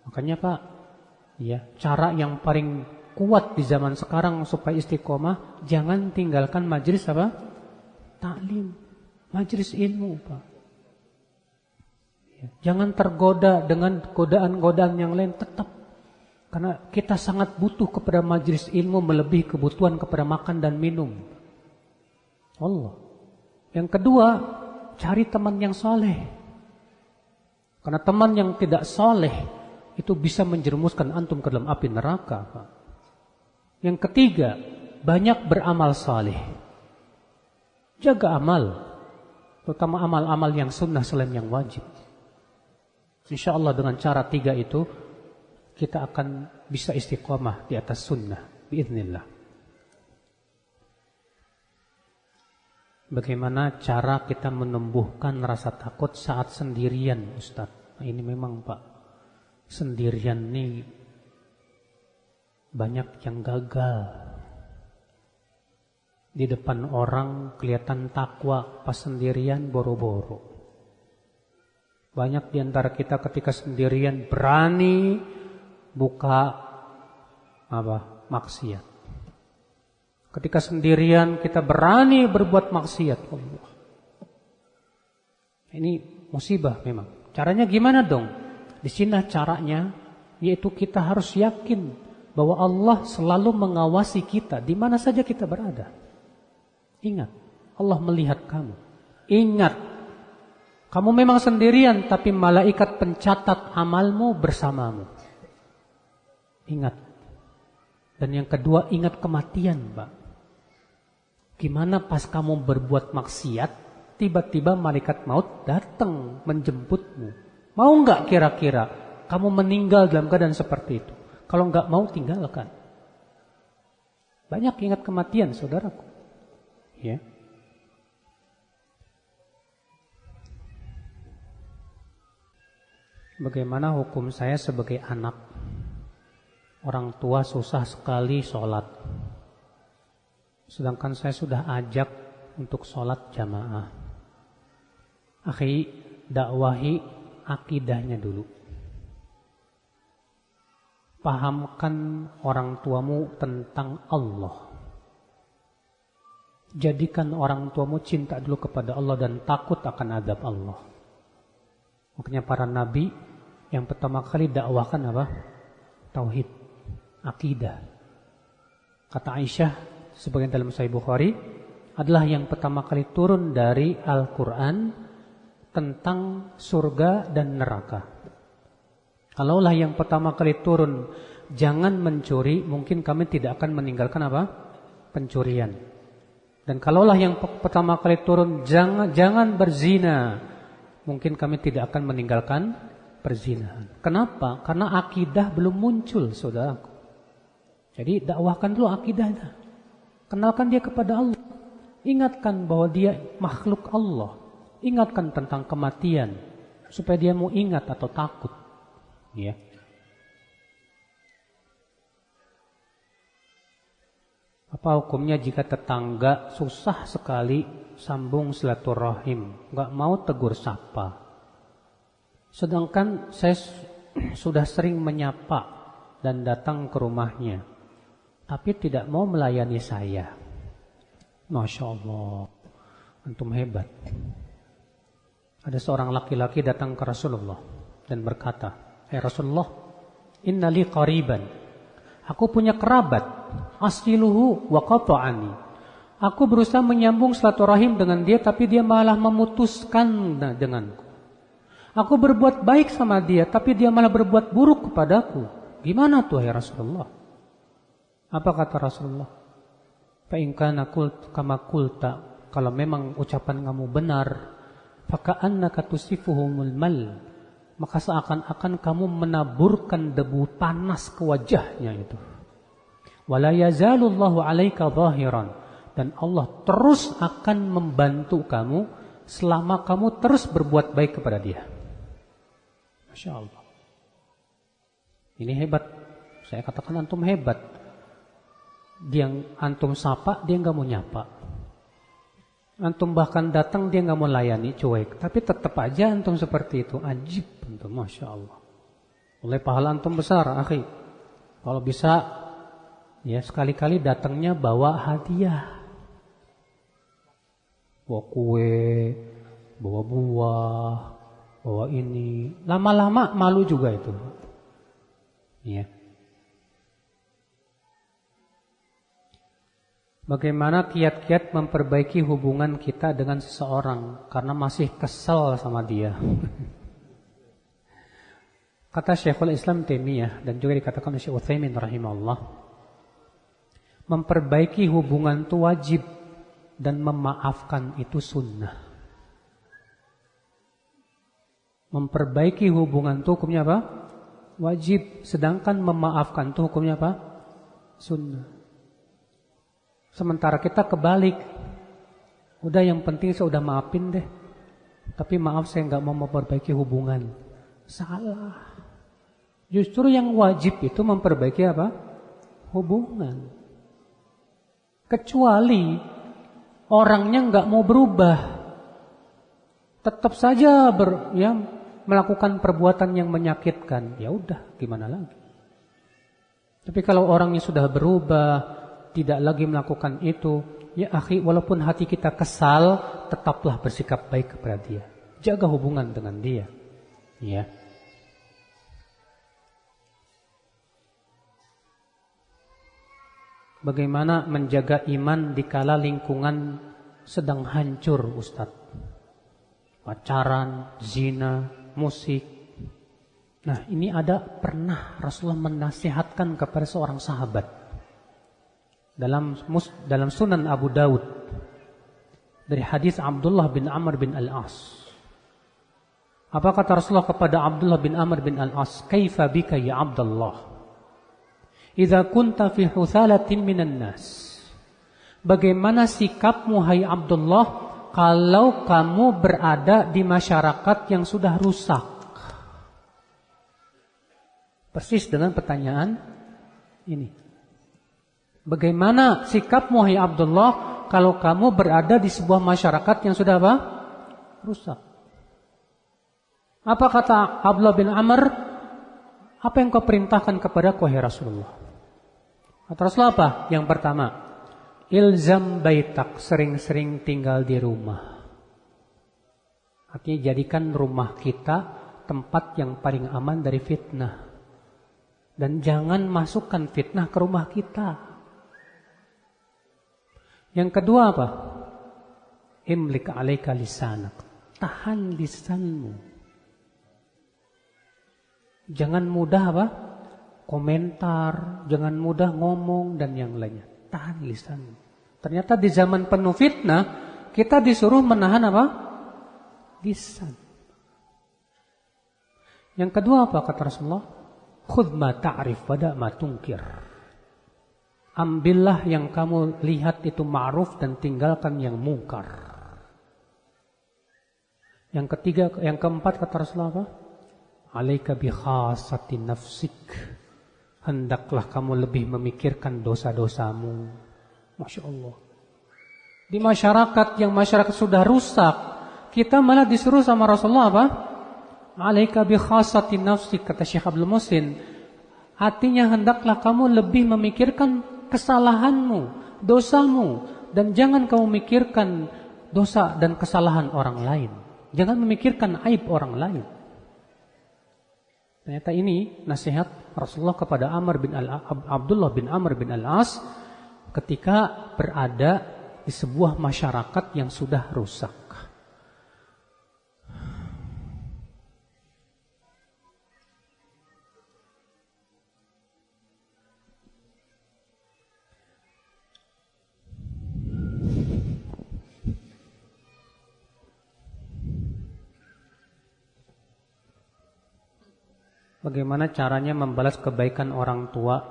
Makanya Pak, ya, cara yang paling kuat di zaman sekarang supaya istiqomah, jangan tinggalkan majelis apa? Taklim, majelis ilmu, Pak. Jangan tergoda dengan godaan-godaan yang lain, tetap. Karena kita sangat butuh kepada majelis ilmu melebihi kebutuhan kepada makan dan minum. Allah. Yang kedua, cari teman yang soleh. Karena teman yang tidak soleh itu bisa menjerumuskan antum ke dalam api neraka, Pak. Yang ketiga, banyak beramal saleh. Jaga amal, terutama amal-amal yang sunnah selain yang wajib. Insya Allah dengan cara 3 itu kita akan bisa istiqomah di atas sunnah, biiznillah. Bagaimana cara kita menumbuhkan rasa takut saat sendirian, Ustaz? Nah, ini memang Pak, sendirian nih banyak yang gagal. Di depan orang kelihatan takwa, pas sendirian boro-boro. Banyak di antara kita ketika sendirian berani buka maksiat. Ketika sendirian kita berani berbuat maksiat. Allah. Ini musibah memang. Caranya gimana dong? Di sini caranya yaitu kita harus yakin bahwa Allah selalu mengawasi kita di mana saja kita berada. Ingat, Allah melihat kamu. Ingat, kamu memang sendirian tapi malaikat pencatat amalmu bersamamu. Ingat. Dan yang kedua, ingat kematian, Pak. Gimana pas kamu berbuat maksiat, tiba-tiba malaikat maut datang menjemputmu. Mau nggak kira-kira kamu meninggal dalam keadaan seperti itu? Kalau nggak mau, tinggalkan. Banyak ingat kematian, saudaraku. Ya. Bagaimana hukum saya sebagai anak? Orang tua susah sekali sholat. Sedangkan saya sudah ajak untuk sholat jamaah. Akhi, dakwahi akidahnya dulu. Pahamkan orang tuamu tentang Allah. Jadikan orang tuamu cinta dulu kepada Allah dan takut akan azab Allah. Makanya para nabi yang pertama kali dakwahkan apa? Tauhid, akidah. Kata Aisyah sebagian dalam Sahih Bukhari adalah yang pertama kali turun dari Al-Quran tentang surga dan neraka. Kalaulah yang pertama kali turun jangan mencuri, mungkin kami tidak akan meninggalkan apa? Pencurian. Dan kalaulah yang pertama kali turun jangan berzina, mungkin kami tidak akan meninggalkan perzinahan. Kenapa? Karena akidah belum muncul, saudaraku. Jadi dakwahkan dulu akidahnya. Kenalkan dia kepada Allah. Ingatkan bahwa dia makhluk Allah. Ingatkan tentang kematian supaya dia mau ingat atau takut. Ya. Apa hukumnya jika tetangga susah sekali sambung silaturahim, nggak mau tegur sapa? Sedangkan saya sudah sering menyapa dan datang ke rumahnya, tapi tidak mau melayani saya. Masya Allah, antum hebat. Ada seorang laki-laki datang ke Rasulullah dan berkata, Rasulullah, inna li qariban. Aku punya kerabat, asliluhu wa qata'ani. Aku berusaha menyambung silaturahim dengan dia, tapi dia malah memutuskan denganku. Aku berbuat baik sama dia, tapi dia malah berbuat buruk kepadaku. Gimana tuh ya Rasulullah? Apa kata Rasulullah? Fa in kana kama qulta, kalau memang ucapan kamu benar, faka'annaka tusifuhumul mal, maka seakan-akan kamu menaburkan debu panas ke wajahnya itu. Wala yazalullahu 'alaika zahiran, dan Allah terus akan membantu kamu selama kamu terus berbuat baik kepada dia. Masya Allah. Ini hebat. Saya katakan antum hebat. Dia yang antum sapa, dia nggak mau nyapa. Antum bahkan datang, dia nggak mau layani, cuek. Tapi tetap aja antum seperti itu. Ajib antum, Masya Allah. Oleh pahala antum besar, akhi. Kalau bisa, ya sekali-kali datangnya bawa hadiah. Bawa kue, bawa buah, bawa ini. Lama-lama malu juga itu. Ya. Bagaimana kiat-kiat memperbaiki hubungan kita dengan seseorang karena masih kesel sama dia? Kata Syekhul Islam Taimiyah dan juga dikatakan oleh Syekh Utsaimin rahimahullah, memperbaiki hubungan itu wajib dan memaafkan itu sunnah. Memperbaiki hubungan itu hukumnya apa? Wajib, sedangkan memaafkan itu hukumnya apa? Sunnah. Sementara kita kebalik, udah yang penting saya udah maafin deh, tapi maaf saya nggak mau memperbaiki hubungan. Salah. Justru yang wajib itu memperbaiki apa? Hubungan. Kecuali orangnya nggak mau berubah, tetap saja melakukan perbuatan yang menyakitkan. Ya udah, gimana lagi? Tapi kalau orangnya sudah berubah, tidak lagi melakukan itu, ya akhi, walaupun hati kita kesal, tetaplah bersikap baik kepada dia. Jaga hubungan dengan dia. Ya. Bagaimana menjaga iman dikala lingkungan sedang hancur, Ustaz? Pacaran, zina, musik. Nah, ini pernah Rasulullah menasihatkan kepada seorang sahabat dalam Sunan Abu Daud dari hadis Abdullah bin Amr bin Al-As. Apa kata Rasulullah kepada Abdullah bin Amr bin Al-As? Kaifa bika ya Abdullah? Idza kunta fi huthalatin minan nas. Bagaimana sikapmu hai Abdullah kalau kamu berada di masyarakat yang sudah rusak? Persis dengan pertanyaan ini. Bagaimana sikapmu hai Abdullah kalau kamu berada di sebuah masyarakat yang sudah apa? Rusak. Apa kata Abdullah bin Amr? Apa yang kau perintahkan kepadaku hai Rasulullah? Kata Rasulullah apa? Yang pertama, ilzam baitak, sering-sering tinggal di rumah. Artinya jadikan rumah kita tempat yang paling aman dari fitnah. Dan jangan masukkan fitnah ke rumah kita. Yang kedua apa? Imlik alaika lisanak. Tahan lisanmu. Jangan mudah apa? Komentar, jangan mudah ngomong dan yang lainnya. Tahan lisan. Ternyata di zaman penuh fitnah, kita disuruh menahan apa? Lisan. Yang kedua apa kata Rasulullah? Khudh ma ta'rif wada' ma tunkir. Ambillah yang kamu lihat itu ma'ruf dan tinggalkan yang mungkar. Yang ketiga, yang keempat kata Rasulullah apa? Alaika bi khasati nafsik. Hendaklah kamu lebih memikirkan dosa-dosamu. Masya Allah. Di masyarakat sudah rusak, kita malah disuruh sama Rasulullah apa? Alaika bi khasati nafsik, kata Syekh Abdul Muhsin. Artinya hendaklah kamu lebih memikirkan kesalahanmu, dosamu, dan jangan kamu memikirkan dosa dan kesalahan orang lain. Jangan memikirkan aib orang lain. Ternyata ini nasihat Rasulullah kepada Abdullah bin Amr bin Al-As ketika berada di sebuah masyarakat yang sudah rusak. Bagaimana caranya membalas kebaikan orang tua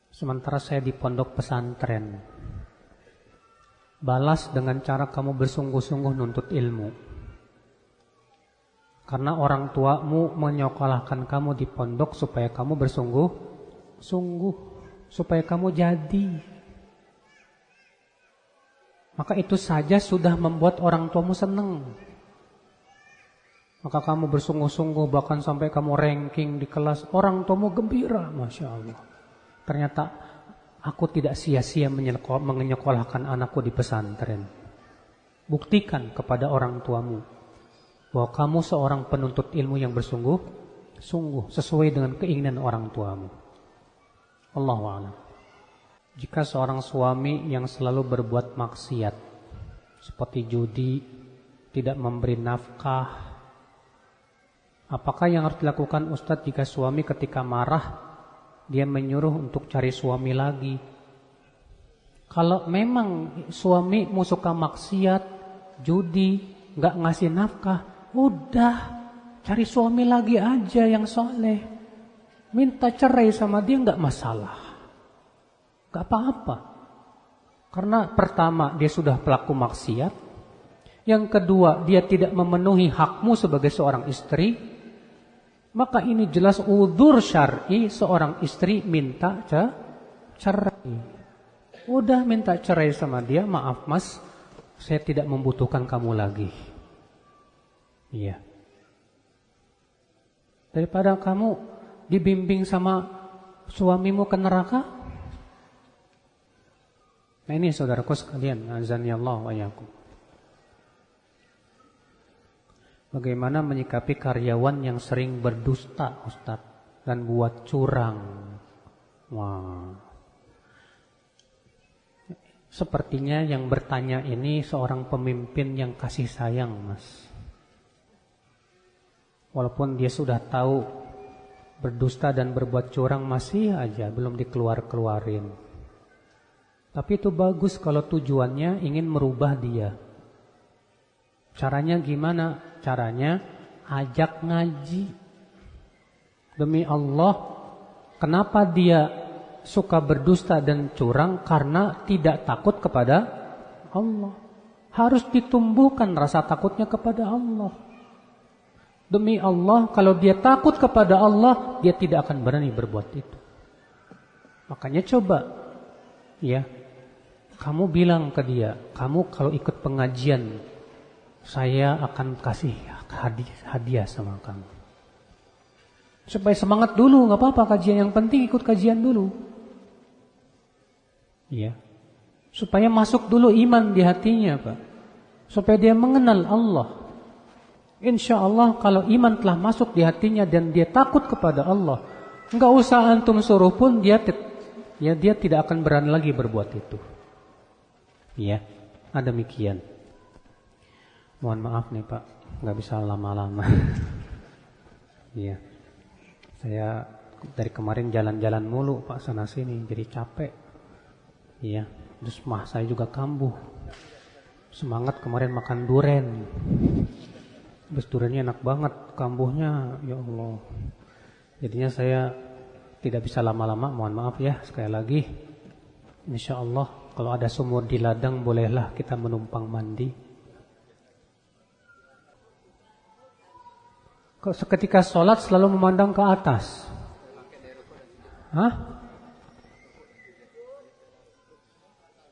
sementara saya di pondok pesantren? Balas dengan cara kamu bersungguh-sungguh nuntut ilmu. Karena orang tuamu menyekolahkan kamu di pondok supaya kamu bersungguh-sungguh, supaya kamu jadi. Maka itu saja sudah membuat orang tuamu senang. Maka kamu bersungguh-sungguh bahkan sampai kamu ranking di kelas, orang tuamu gembira, Masya Allah. Ternyata aku tidak sia-sia menyekolahkan anakku di pesantren. Buktikan kepada orang tuamu bahwa kamu seorang penuntut ilmu yang bersungguh-sungguh sesuai dengan keinginan orang tuamu. Allahu a'lam. Jika seorang suami yang selalu berbuat maksiat seperti judi, tidak memberi nafkah, Apakah yang harus dilakukan Ustadz jika suami ketika marah dia menyuruh untuk cari suami lagi? Kalau memang suamimu suka maksiat, judi, gak ngasih nafkah, udah cari suami lagi aja yang soleh. Minta cerai sama dia gak masalah, gak apa-apa. Karena pertama dia sudah pelaku maksiat, yang kedua dia tidak memenuhi hakmu sebagai seorang istri, maka ini jelas udzur syar'i seorang istri minta cerai. Udah minta cerai sama dia, maaf mas, saya tidak membutuhkan kamu lagi. Iya. Daripada kamu dibimbing sama suamimu ke neraka. Nah ini saudaraku sekalian, azanillah wa iyyakum. Bagaimana menyikapi karyawan yang sering berdusta, Ustaz, dan buat curang? Wah. Sepertinya yang bertanya ini seorang pemimpin yang kasih sayang, Mas. Walaupun dia sudah tahu berdusta dan berbuat curang masih aja belum dikeluarin. Tapi itu bagus kalau tujuannya ingin merubah dia. Caranya gimana? Caranya ajak ngaji. Demi Allah, kenapa dia suka berdusta dan curang? Karena tidak takut kepada Allah. Harus ditumbuhkan rasa takutnya kepada Allah. Demi Allah, kalau dia takut kepada Allah, dia tidak akan berani berbuat itu. Makanya coba, ya, kamu bilang ke dia, kamu kalau ikut pengajian, saya akan kasih hadiah sama kamu. Supaya semangat dulu, gak apa-apa kajian, yang penting ikut kajian dulu. Ya. Supaya masuk dulu iman di hatinya, Pak. Supaya dia mengenal Allah. Insya Allah kalau iman telah masuk di hatinya dan dia takut kepada Allah, gak usah antum suruh pun dia tidak akan berani lagi berbuat itu. Ya, demikian. Mohon maaf nih Pak, gak bisa lama-lama. Iya. Saya dari kemarin jalan-jalan mulu Pak sana sini, jadi capek. Iya. Terus mah saya juga kambuh. Semangat kemarin makan duren. Terus durennya enak banget, kambuhnya ya Allah. Jadinya saya tidak bisa lama-lama, mohon maaf ya sekali lagi. Insya Allah kalau ada sumur di ladang bolehlah kita menumpang mandi. Ketika sholat selalu memandang ke atas. Hah?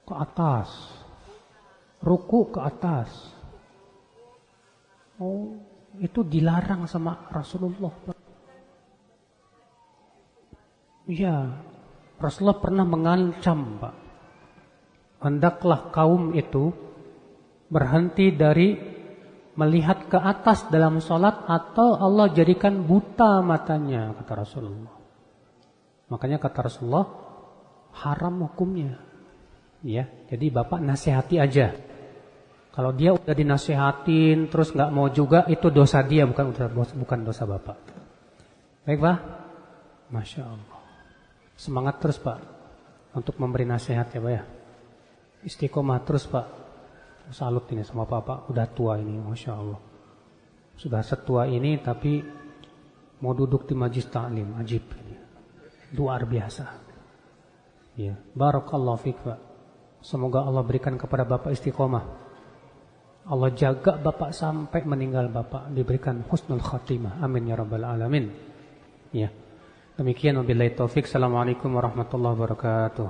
Ke atas. Ruku ke atas. Oh, itu dilarang sama Rasulullah. Iya, Rasulullah pernah mengancam, Pak. Hendaklah kaum itu berhenti dari melihat ke atas dalam sholat atau Allah jadikan buta matanya, kata Rasulullah. Makanya kata Rasulullah, haram hukumnya. Ya, jadi Bapak nasihati aja. Kalau dia udah dinasihatin terus nggak mau juga, itu dosa dia, bukan dosa Bapak. Baik Pak? Masya Allah. Semangat terus Pak untuk memberi nasihat ya Pak ya. Istiqomah terus Pak. Salut ini sama Bapak, udah tua ini, Masya Allah. Sudah setua ini tapi mau duduk di majlis ta'lim, ajib ini. Luar biasa. Ya, barakallahu fiik Pak. Semoga Allah berikan kepada Bapak istiqomah. Allah jaga Bapak sampai meninggal Bapak, diberikan husnul khatimah. Amin ya rabbal alamin. Ya. Demikian wabillahi taufik. Assalamualaikum warahmatullahi wabarakatuh.